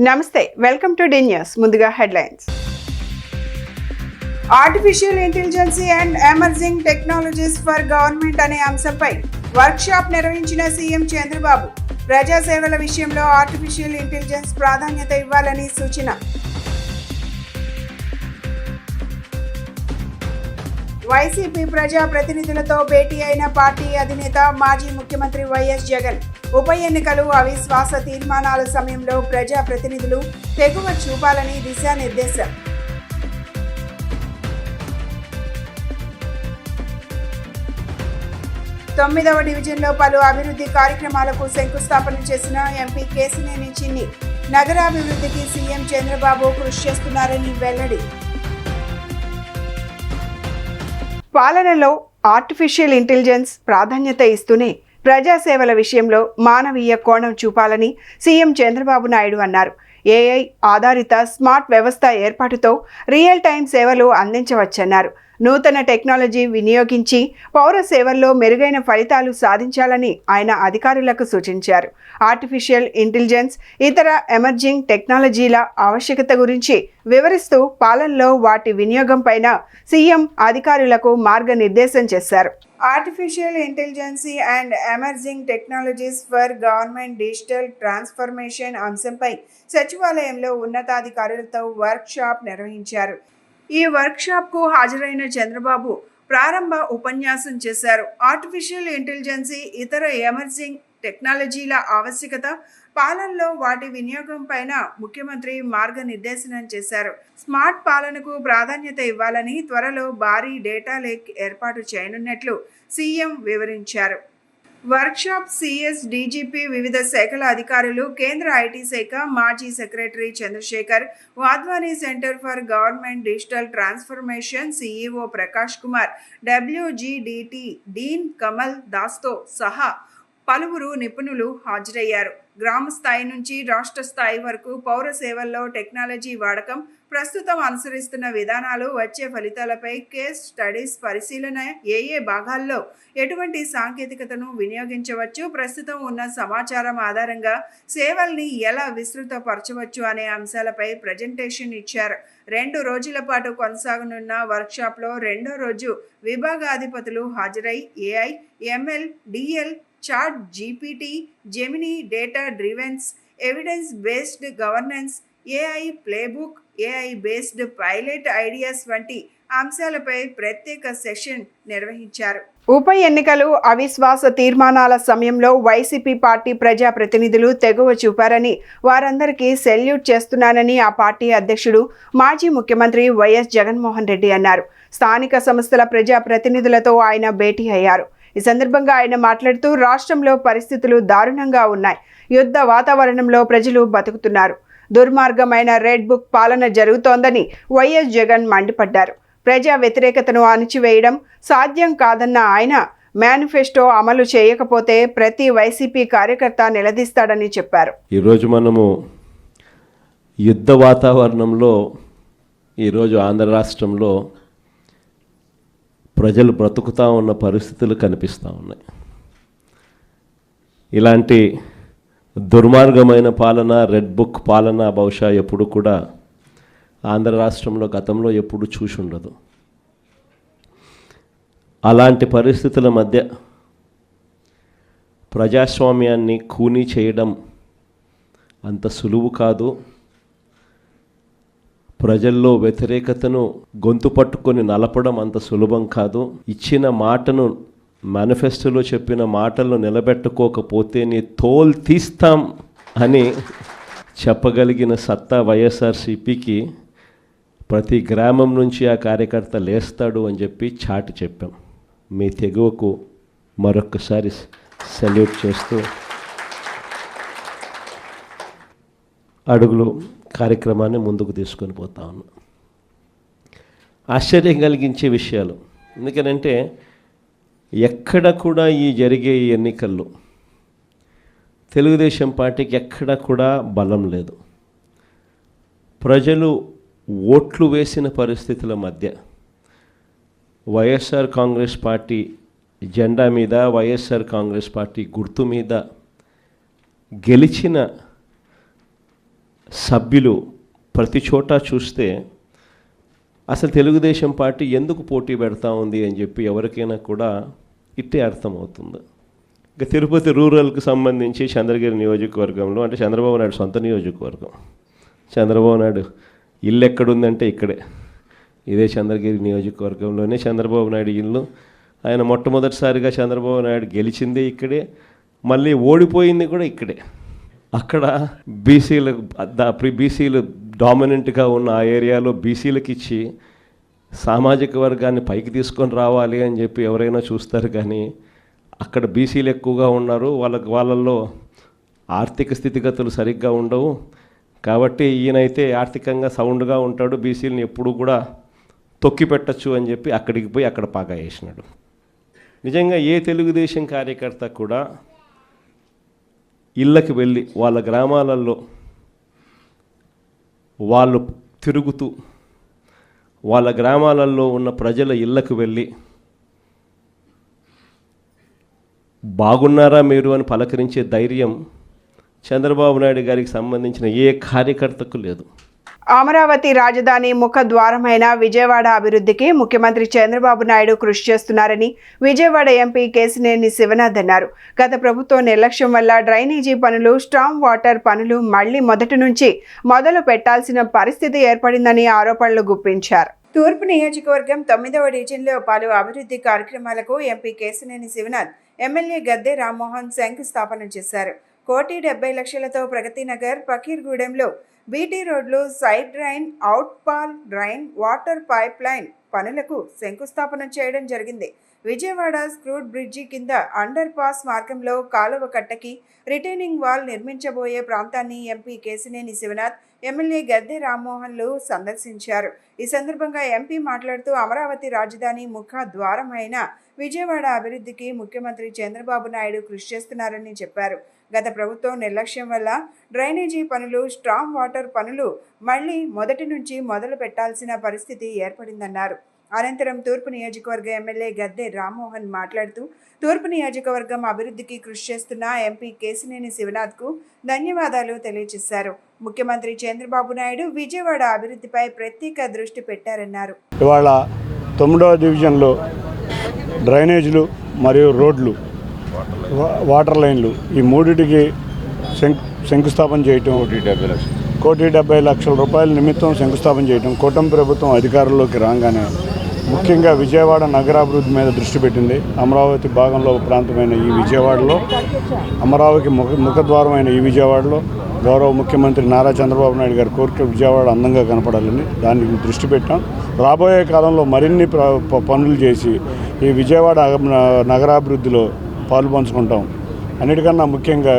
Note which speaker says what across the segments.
Speaker 1: నమస్తే, welcome to D news. ముందుగా headlines. Artificial intelligence and emerging technologies for government అనే అంశంపై వర్క్షాప్ నిర్వహించిన సీఎం చంద్రబాబు. ప్రజాసేవల విషయంలో ఆర్టిఫిషియల్ ఇంటెలిజెన్స్ ప్రాధాన్యత ఇవ్వాలని సూచన. వైసీపీ ప్రజా ప్రతినిధులతో భేటీ అయిన పార్టీ అధినేత మాజీ ముఖ్యమంత్రి వైఎస్ జగన్. ఉప ఎన్నికలు, అవిశ్వాస తీర్మానాల సమయంలో ప్రజా ప్రతినిధులు తెగువ చూపాలని దిశానిర్దేశం. తొమ్మిదవ డివిజన్లో పలు అభివృద్ధి కార్యక్రమాలకు శంకుస్థాపన చేసిన ఎంపీ కేశినేని చిన్ని. నగరాభివృద్ధికి సీఎం చంద్రబాబు కృషి చేస్తున్నారని వెల్లడి. పాలనలో ఆర్టిఫిషియల్ ఇంటెలిజెన్స్ ప్రాధాన్యత ఇస్తూనే ప్రజాసేవల విషయంలో మానవీయ కోణం చూపాలని సీఎం చంద్రబాబు నాయుడు అన్నారు. ఏఐ ఆధారిత స్మార్ట్ వ్యవస్థ ఏర్పాటుతో రియల్ టైం సేవలు అందించవచ్చన్నారు. నూతన టెక్నాలజీ వినియోగించి పౌర సేవల్లో మెరుగైన ఫలితాలు సాధించాలని ఆయన అధికారులకు సూచించారు. ఆర్టిఫిషియల్ ఇంటెలిజెన్స్, ఇతర ఎమర్జింగ్ టెక్నాలజీల ఆవశ్యకత గురించి వివరిస్తూ పాలనలో వాటి వినియోగం పైన సీఎం అధికారులకు మార్గనిర్దేశం చేశారు. Artificial intelligence and emerging technologies for government digital transformation అంశంపై సచివాలయంలో ఉన్నతాధికారులతో వర్క్షాప్ నిర్వహించారు. ఈ వర్క్షాప్కు హాజరైన చంద్రబాబు ప్రారంభ ఉపన్యాసం చేశారు. ఆర్టిఫిషియల్ ఇంటెలిజెన్స్, ఇతర ఎమర్జింగ్ టెక్నాలజీల ఆవశ్యకత, పాలనలో వాటి వినియోగం పైన ముఖ్యమంత్రి మార్గనిర్దేశనం చేశారు. స్మార్ట్ పాలనకు ప్రాధాన్యత ఇవ్వాలని, త్వరలో భారీ డేటా లేక్ ఏర్పాటు చేయనున్నట్లు సీఎం వివరించారు. వర్క్షాప్ సిఎస్, డీజీపీ, వివిధ శాఖల అధికారులు, కేంద్ర ఐటీ శాఖ మాజీ secretary Chandrashekhar, Wadhwani centre for government digital transformation CEO Prakash Kumar, WGDT dean Kamal దాస్తో సహా పలువురు నిపుణులు హాజరయ్యారు. గ్రామ స్థాయి నుంచి రాష్ట్ర స్థాయి వరకు పౌర సేవల్లో టెక్నాలజీ వాడకం, ప్రస్తుతం అనుసరిస్తున్న విధానాలు, వచ్చే ఫలితాలపై కేస్ స్టడీస్ పరిశీలన, ఏ భాగాల్లో ఎటువంటి సాంకేతికతను వినియోగించవచ్చు, ప్రస్తుతం ఉన్న సమాచారం ఆధారంగా సేవల్ని ఎలా విస్తృతపరచవచ్చు అనే అంశాలపై ప్రజెంటేషన్ ఇచ్చారు. 2 రోజుల పాటు కొనసాగనున్న వర్క్షాప్లో రెండో రోజు విభాగాధిపతులు హాజరై AI, ML, DL, chat GPT, Gemini, data drivens, evidence based governance, AI playbook, AI based pilot ideas వంటి అంశాలపై ప్రత్యేక సెషన్ నిర్వహించారు. ఉప ఎన్నికలు, అవిశ్వాస తీర్మానాల సమయంలో వైసీపీ పార్టీ ప్రజా ప్రతినిధులు తెగువ చూపారని, వారందరికీ సెల్యూట్ చేస్తున్నానని ఆ పార్టీ అధ్యక్షుడు మాజీ ముఖ్యమంత్రి వైఎస్ జగన్మోహన్ రెడ్డి అన్నారు. స్థానిక సంస్థల ప్రజా ప్రతినిధులతో ఆయన భేటీ అయ్యారు. ఈ సందర్భంగా ఆయన మాట్లాడుతూ, రాష్ట్రంలో పరిస్థితులు దారుణంగా ఉన్నాయి. యుద్ధ వాతావరణంలో ప్రజలు బతుకుతున్నారు. దుర్మార్గమైన రెడ్ బుక్ పాలన జరుగుతోందని వైఎస్ జగన్ మండిపడ్డారు. ప్రజా వ్యతిరేకతను అణిచివేయడం సాధ్యం కాదన్న ఆయన, మేనిఫెస్టో అమలు చేయకపోతే ప్రతి వైసీపీ కార్యకర్త నిలదీస్తాడని చెప్పారు.
Speaker 2: ఈరోజు మనము యుద్ధ వాతావరణంలో ఈరోజు ఆంధ్ర రాష్ట్రంలో ప్రజలు బ్రతుకుతూ ఉన్న పరిస్థితులు కనిపిస్తూ ఉన్నాయి. ఇలాంటి దుర్మార్గమైన పాలన, రెడ్ బుక్ పాలన బహుశా ఎప్పుడు కూడా ఆంధ్ర రాష్ట్రంలో గతంలో ఎప్పుడు చూసి ఉండదు. అలాంటి పరిస్థితుల మధ్య ప్రజాస్వామ్యాన్ని ఖూనీ చేయడం అంత సులువు కాదు. ప్రజల్లో వ్యతిరేకతను గొంతు పట్టుకొని నలపడం అంత సులభం కాదు. ఇచ్చిన మాటను, మేనిఫెస్టోలో చెప్పిన మాటలను నిలబెట్టుకోకపోతే నీ తోల్ తీస్తాం అని చెప్పగలిగిన సత్తా వైఎస్ఆర్సీపీకి ప్రతి గ్రామం నుంచి ఆ కార్యకర్త లేస్తాడు అని చెప్పి చాటి చెప్పాం. మీ తెగువకు మరొక్కసారి సెల్యూట్ చేస్తూ అడుగులు కార్యక్రమాన్ని ముందుకు తీసుకొని పోతా ఉన్నాం. ఆశ్చర్యం కలిగించే విషయాలు, ఎందుకనంటే ఎక్కడ కూడా ఈ జరిగే ఈ ఎన్నికల్లో తెలుగుదేశం పార్టీకి ఎక్కడ కూడా బలం లేదు. ప్రజలు ఓట్లు వేసిన పరిస్థితుల మధ్య వైఎస్ఆర్ కాంగ్రెస్ పార్టీ జెండా మీద, వైఎస్ఆర్ కాంగ్రెస్ పార్టీ గుర్తు మీద గెలిచిన సభ్యులు ప్రతి చోట చూస్తే అసలు తెలుగుదేశం పార్టీ ఎందుకు పోటీ పెడతా ఉంది అని చెప్పి ఎవరికైనా కూడా ఇట్టే అర్థమవుతుంది. ఇక తిరుపతి రూరల్కి సంబంధించి చంద్రగిరి నియోజకవర్గంలో, అంటే చంద్రబాబు నాయుడు సొంత నియోజకవర్గం, చంద్రబాబు నాయుడు ఇల్లు ఎక్కడుందంటే ఇక్కడే, ఇదే చంద్రగిరి నియోజకవర్గంలోనే చంద్రబాబు నాయుడు ఇల్లు. ఆయన మొట్టమొదటిసారిగా చంద్రబాబు నాయుడు గెలిచిందే ఇక్కడే, మళ్ళీ ఓడిపోయింది కూడా ఇక్కడే. అక్కడ బీసీలు డామినెంట్గా ఉన్న ఆ ఏరియాలో బీసీలకు ఇచ్చి సామాజిక వర్గాన్ని పైకి తీసుకొని రావాలి అని చెప్పి ఎవరైనా చూస్తారు, కానీ అక్కడ బీసీలు ఎక్కువగా ఉన్నారు, వాళ్ళల్లో ఆర్థిక స్థితిగతులు సరిగ్గా ఉండవు. కాబట్టి ఈయనైతే ఆర్థికంగా సౌండ్గా ఉంటాడు, బీసీలను ఎప్పుడూ కూడా తొక్కి పెట్టచ్చు అని చెప్పి అక్కడికి పోయి అక్కడ పాగా వేసినాడు. నిజంగా ఏ తెలుగుదేశం కార్యకర్త కూడా ఇళ్ళకి వెళ్ళి వాళ్ళ గ్రామాలలో వాళ్ళు తిరుగుతూ వాళ్ళ గ్రామాలలో ఉన్న ప్రజల ఇళ్ళకు వెళ్ళి బాగున్నారా మీరు అని పలకరించే ధైర్యం చంద్రబాబు నాయుడు గారికి సంబంధించిన ఏ కార్యకర్తకు లేదు.
Speaker 1: అమరావతి రాజధాని ముఖద్వారమైన విజయవాడ అభివృద్ధికి ముఖ్యమంత్రి చంద్రబాబు నాయుడు కృషి చేస్తున్నారని విజయవాడ ఎంపీ కేశినేని శివనాథ్ అన్నారు. గత ప్రభుత్వం నిర్లక్ష్యం వల్ల డ్రైనేజీ పనులు, స్టామ్ వాటర్ పనులు మళ్లీ మొదటి నుంచి మొదలు పెట్టాల్సిన పరిస్థితి ఏర్పడిందని ఆరోపణలు గుప్పించారు. తూర్పు నియోజకవర్గం 9వ డివిజన్లో పలు అభివృద్ధి కార్యక్రమాలకు ఎంపీ కేశినేని శివనాథ్, ఎమ్మెల్యే గద్దె రామ్మోహన్ శంకుస్థాపన చేశారు. 1,70,00,000తో ప్రగతి నగర్, పకీర్గూడెంలో బీటీ రోడ్లు, side drain, outfall drain, water pipe line పనులకు శంకుస్థాపన చేయడం జరిగింది. విజయవాడ స్క్రూడ్ బ్రిడ్జి కింద అండర్ పాస్ మార్గంలో కాలువ కట్టకి రిటైనింగ్ వాల్ నిర్మించబోయే ప్రాంతాన్ని ఎంపీ కేశినేని శివనాథ్, ఎమ్మెల్యే గద్దె రామ్మోహన్లు సందర్శించారు. ఈ సందర్భంగా ఎంపీ మాట్లాడుతూ అమరావతి రాజధాని ముఖ ద్వారం అయిన విజయవాడ అభివృద్ధికి ముఖ్యమంత్రి చంద్రబాబు నాయుడు కృషి చేస్తున్నారని చెప్పారు. గత ప్రభుత్వం నిర్లక్ష్యం వల్ల డ్రైనేజీ పనులు, స్టామ్ వాటర్ పనులు మళ్లీ మొదటి నుంచి మొదలు పెట్టాల్సిన పరిస్థితి ఏర్పడిందన్నారు. అనంతరం తూర్పు నియోజకవర్గ ఎమ్మెల్యే గద్దె రామ్మోహన్ మాట్లాడుతూ తూర్పు నియోజకవర్గం అభివృద్ధికి కృషి చేస్తున్న ఎంపీ కేశినేని శివనాథ్కు ధన్యవాదాలు తెలియజేశారు. ముఖ్యమంత్రి చంద్రబాబు నాయుడు విజయవాడ అభివృద్ధిపై ప్రత్యేక దృష్టి పెట్టారన్నారు.
Speaker 3: ఇవాళ 9వ డివిజన్లో డ్రైనేజీలు మరియు రోడ్లు, వాటర్ లైన్లు ఈ మూడింటికి శంకుస్థాపన చేయటం, 1,70,00,000 రూపాయల నిమిత్తం శంకుస్థాపన చేయటం కూటమి ప్రభుత్వం అధికారంలోకి రాగానే ముఖ్యంగా విజయవాడ నగరాభివృద్ధి మీద దృష్టి పెట్టింది. అమరావతి భాగంలో ప్రాంతమైన ఈ విజయవాడలో, అమరావతి ముఖద్వారమైన ఈ విజయవాడలో గౌరవ ముఖ్యమంత్రి నారా చంద్రబాబు నాయుడు గారి కోరిక విజయవాడ అందంగా కనపడాలని దానికి దృష్టి పెట్టాం. రాబోయే కాలంలో మరిన్ని పనులు చేసి ఈ విజయవాడ నగరాభివృద్ధిలో పాలు పంచుకుంటాం. అన్నిటికన్నా ముఖ్యంగా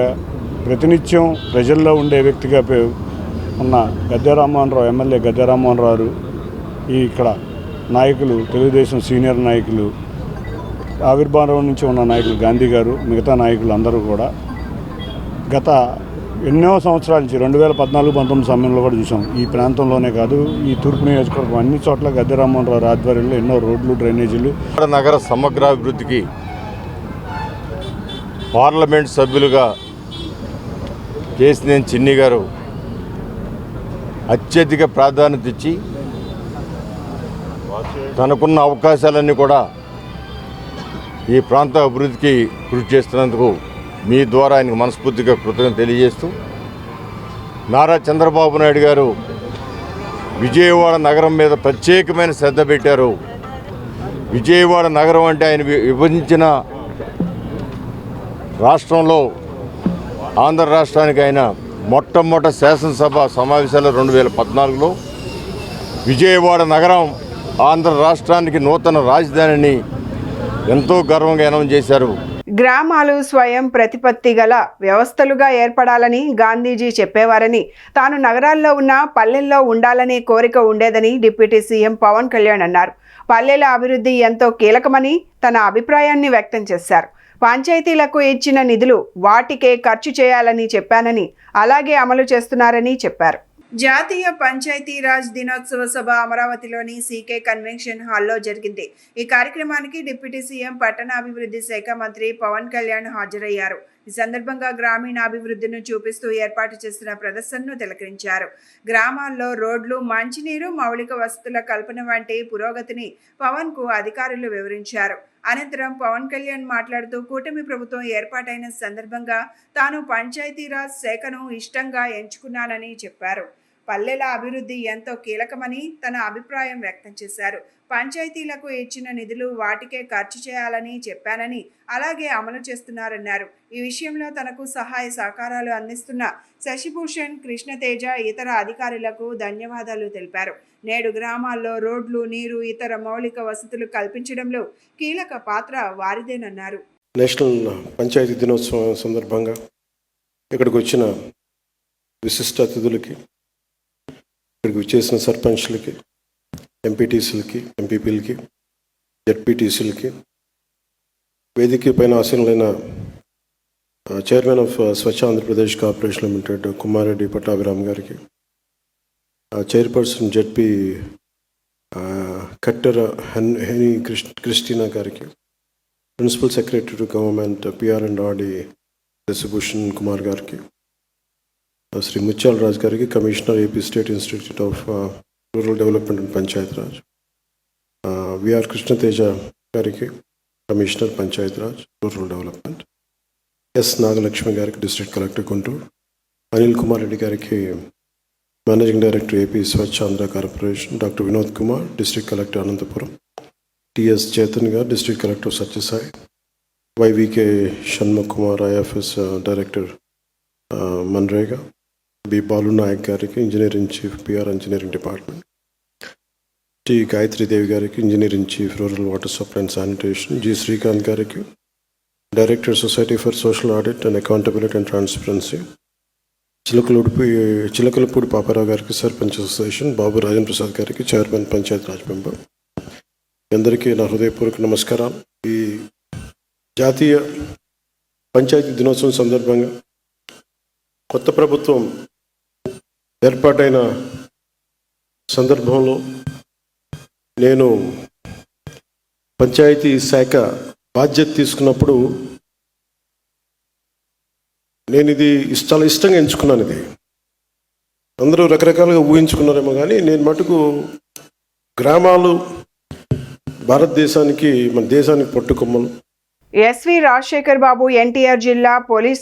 Speaker 3: ప్రతినిత్యం ప్రజల్లో ఉండే వ్యక్తిగా ఉన్న గద్దె రామ్మోహన్ రావు, ఎమ్మెల్యే గద్దె రామ్మోహన్ రావు, ఇక్కడ నాయకులు, తెలుగుదేశం సీనియర్ నాయకులు, ఆవిర్భావం నుంచి ఉన్న నాయకులు గాంధీ గారు, మిగతా నాయకులు అందరూ కూడా గత ఎన్నో సంవత్సరాల నుంచి 2014-19 సమయంలో కూడా చూసాం. ఈ ప్రాంతంలోనే కాదు, ఈ తూర్పు నియోజకవర్గం అన్ని చోట్ల గద్దె రామ్మోహన్ రావు ఆధ్వర్యంలో ఎన్నో రోడ్లు, డ్రైనేజీలు.
Speaker 4: నగర సమగ్రాభివృద్ధికి పార్లమెంట్ సభ్యులుగా కేశినేని చిన్ని గారు అత్యధిక ప్రాధాన్యత ఇచ్చి తనకున్న అవకాశాలన్నీ కూడా ఈ ప్రాంత అభివృద్ధికి కృషి చేస్తున్నందుకు మీ ద్వారా ఆయనకు మనస్ఫూర్తిగా కృతజ్ఞతలు తెలియజేస్తూ, నారా చంద్రబాబు నాయుడు గారు విజయవాడ నగరం మీద ప్రత్యేకమైన శ్రద్ధ పెట్టారు. విజయవాడ నగరం అంటే ఆయన విభజించిన రాష్ట్రంలో ఆంధ్ర రాష్ట్రానికి ఆయన మొట్టమొదటి శాసనసభ సమావేశాలు 2014లో విజయవాడ నగరం ఆంధ్ర రాష్ట్రానికి నూతన రాజధానిని ఎంతో గర్వంగా అనౌన్స్ చేశారు.
Speaker 1: గ్రామాలు స్వయం ప్రతిపత్తి గల వ్యవస్థలుగా ఏర్పడాలని గాంధీజీ చెప్పేవారని, తాను నగరాల్లో ఉన్న పల్లెల్లో ఉండాలనే కోరిక ఉండేదని డిప్యూటీ సీఎం పవన్ కళ్యాణ్ అన్నారు. పల్లెల అభివృద్ధి ఎంతో కీలకమని తన అభిప్రాయాన్ని వ్యక్తం చేశారు. పంచాయతీలకు ఇచ్చిన నిధులు వాటికే ఖర్చు చేయాలని చెప్పానని, అలాగే అమలు చేస్తున్నారని చెప్పారు. జాతీయ పంచాయతీరాజ్ దినోత్సవ సభ అమరావతిలోని సీకే కన్వెన్షన్ హాల్లో జరిగింది. ఈ కార్యక్రమానికి డిప్యూటీ సీఎం, పట్టణాభివృద్ధి శాఖ మంత్రి పవన్ కళ్యాణ్ హాజరయ్యారు. ఈ సందర్భంగా గ్రామీణాభివృద్ధిని చూపిస్తూ ఏర్పాటు చేసిన ప్రదర్శనను తిలకరించారు. గ్రామాల్లో రోడ్లు, మంచినీరు, మౌలిక వసతుల కల్పన వంటి పురోగతిని పవన్కు అధికారులు వివరించారు. అనంతరం పవన్ కళ్యాణ్ మాట్లాడుతూ కూటమి ప్రభుత్వం ఏర్పాటైన సందర్భంగా తాను పంచాయతీరాజ్ శాఖను ఇష్టంగా ఎంచుకున్నానని చెప్పారు. పల్లెల అభివృద్ధి ఎంతో కీలకమని తన అభిప్రాయం వ్యక్తం చేశారు. పంచాయతీలకు ఇచ్చిన నిధులు వాటికే ఖర్చు చేయాలని చెప్పానని, అలాగే అమలు చేస్తున్నారన్నారు. ఈ విషయంలో తనకు సహాయ సహకారాలు అందిస్తున్న శశిభూషణ్, కృష్ణతేజ, ఇతర అధికారులకు ధన్యవాదాలు తెలిపారు. నేడు గ్రామాల్లో రోడ్లు, నీరు, ఇతర మౌలిక వసతులు కల్పించడంలో కీలక పాత్ర వారిదేనన్నారు.
Speaker 5: నేషనల్ పంచాయతీ దినోత్సవం సందర్భంగా ఇక్కడికి వచ్చిన విశిష్ట అతిథులకి, ఇక్కడికి వచ్చేసిన సర్పంచ్లకి, ఎంపీటీసీలకి, ఎంపీపీలకి, జెడ్పీటీసీలకి, వేదిక పైన ఆసీనులైన chairman of Swachh Andhra Pradesh corporation limited Kumareddy Pattabhiram గారికి, chairperson ZP Kattera Henry Christina గారికి, principal secretary to government PR and RD Shashibhushan Kumar గారికి, శ్రీ ముత్యాల రాజ్ గారికి, commissioner AP state institute of rural development and panchayat Raj, VR Krishnateja గారికి, commissioner panchayat Raj rural development, S Nagalakshmi గారికి, డిస్ట్రిక్ట్ కలెక్టర్ గుంటూరు, అనిల్ కుమార్ రెడ్డి గారికి, managing director AP Swachh Andhra corporation, doctor Vinod Kumar, district collector Anantapur, TS Chetan గారు, district collector Satyasai, YVK Shanmukh Kumar, IFS director MNREGA, B Balu Naik గారికి, engineering chief PR engineering department, T Gayatridevi గారికి, engineering chief rural water supply and sanitation, G Srikanth గారికి, director society for social audit and accountability and transparency, Chilakalapudi Paparao గారికి, sarpanch association, Babu Rajendra Prasad గారికి, chairman Panchayat Raj member, అందరికీ నా హృదయపూర్వక నమస్కారాలు. ఈ జాతీయ పంచాయతీ దినోత్సవం సందర్భంగా కొత్త ప్రభుత్వం ఏర్పాటైన సందర్భంలో నేను పంచాయతీ శాఖ బాధ్యత తీసుకున్నప్పుడు నేను ఇది చాలా ఇష్టంగా ఎంచుకున్నాను. ఇది అందరూ రకరకాలుగా ఊహించుకున్నారేమో కానీ నేను మటుకు గ్రామాలు భారతదేశానికి, మన దేశానికి పట్టుకొమ్మలు.
Speaker 1: ఎస్వి రాజశేఖర్ బాబు ఎన్టీఆర్ జిల్లా పోలీస్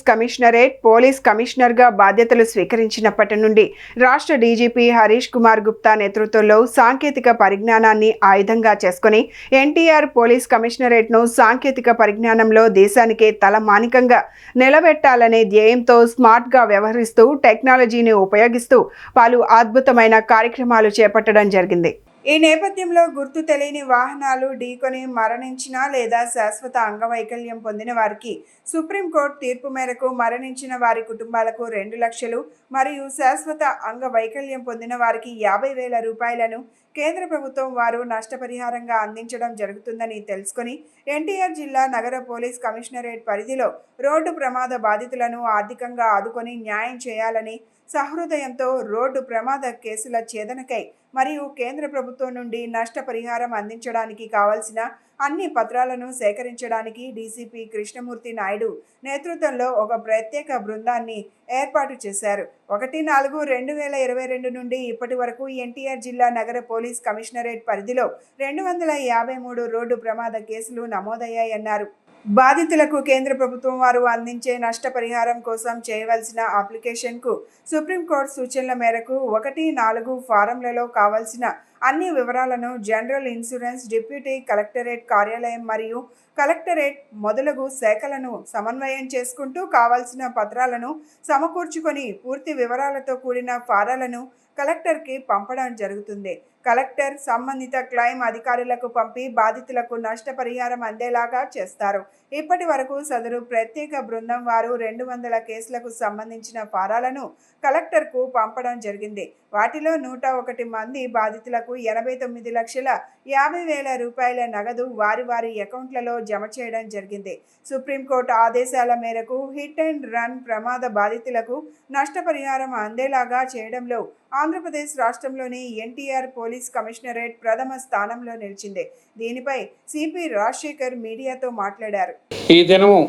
Speaker 1: కమిషనర్గా బాధ్యతలు స్వీకరించినప్పటి నుండి రాష్ట్ర డీజీపీ హరీష్ కుమార్ గుప్తా నేతృత్వంలో సాంకేతిక పరిజ్ఞానాన్ని ఆయుధంగా చేసుకుని ఎన్టీఆర్ పోలీస్ కమిషనరేట్ను సాంకేతిక పరిజ్ఞానంలో దేశానికే తలమానికంగా నిలబెట్టాలనే ధ్యేయంతో స్మార్ట్గా వ్యవహరిస్తూ టెక్నాలజీని ఉపయోగిస్తూ పలు అద్భుతమైన కార్యక్రమాలు చేపట్టడం జరిగింది. ఈ నేపథ్యంలో గుర్తు తెలియని వాహనాలు ఢీకొని మరణించిన లేదా శాశ్వత అంగవైకల్యం పొందిన వారికి సుప్రీంకోర్టు తీర్పు మేరకు మరణించిన వారి కుటుంబాలకు 2 లక్షలు మరియు శాశ్వత అంగవైకల్యం పొందిన వారికి 50,000 రూపాయలను కేంద్ర ప్రభుత్వం వారు నష్టపరిహారంగా అందించడం జరుగుతుందని తెలుసుకుని ఎన్టీఆర్ జిల్లా నగర పోలీస్ కమిషనరేట్ పరిధిలో రోడ్డు ప్రమాద బాధితులను ఆర్థికంగా ఆదుకొని న్యాయం చేయాలని సహృదయంతో రోడ్డు ప్రమాద కేసుల ఛేదనకై మరియు కేంద్ర ప్రభుత్వం నుండి నష్టపరిహారం అందించడానికి కావాల్సిన అన్ని పత్రాలను సేకరించడానికి డీసీపీ కృష్ణమూర్తి నాయుడు నేతృత్వంలో ఒక ప్రత్యేక బృందాన్ని ఏర్పాటు చేశారు. 1/4/2022 నుండి ఇప్పటి వరకు ఎన్టీఆర్ జిల్లా నగర పోలీస్ కమిషనరేట్ పరిధిలో 253 రోడ్డు ప్రమాద కేసులు నమోదయ్యాయన్నారు. బాధితులకు కేంద్ర ప్రభుత్వం వారు అందించే నష్టపరిహారం కోసం చేయవలసిన అప్లికేషన్కు సుప్రీంకోర్టు సూచనల మేరకు 1-4 ఫారంలలో కావాల్సిన అన్ని వివరాలను జనరల్ ఇన్సూరెన్స్, డిప్యూటీ కలెక్టరేట్ కార్యాలయం మరియు కలెక్టరేట్ మొదలగు శాఖలను సమన్వయం చేసుకుంటూ కావాల్సిన పత్రాలను సమకూర్చుకొని పూర్తి వివరాలతో కూడిన ఫారాలను కలెక్టర్కి పంపడం జరుగుతుంది. కలెక్టర్ సంబంధిత క్లెయిమ్ అధికారులకు పంపి బాధితులకు నష్టపరిహారం అందేలాగా చేస్తారు. ఇప్పటి వరకు సదరు ప్రత్యేక బృందం వారు 200 కేసులకు సంబంధించిన ఫారాలను కలెక్టర్కు పంపడం జరిగింది. వాటిలో 101 మంది బాధితులకు 89,50,000 రూపాయల నగదు వారి వారి అకౌంట్లలో జమ చేయడం జరిగింది. సుప్రీంకోర్టు ఆదేశాల మేరకు హిట్ అండ్ రన్ ప్రమాద బాధితులకు నష్టపరిహారం అందేలాగా చేయడంలో ఆంధ్రప్రదేశ్ రాష్ట్రంలోని ఎన్టీఆర్ పోలీస్ కమిషనరేట్ ప్రథమ స్థానంలో నిలిచింది. దీనిపై సిపి రాజశేఖర్ మీడియాతో మాట్లాడారు.
Speaker 6: ఈ దినము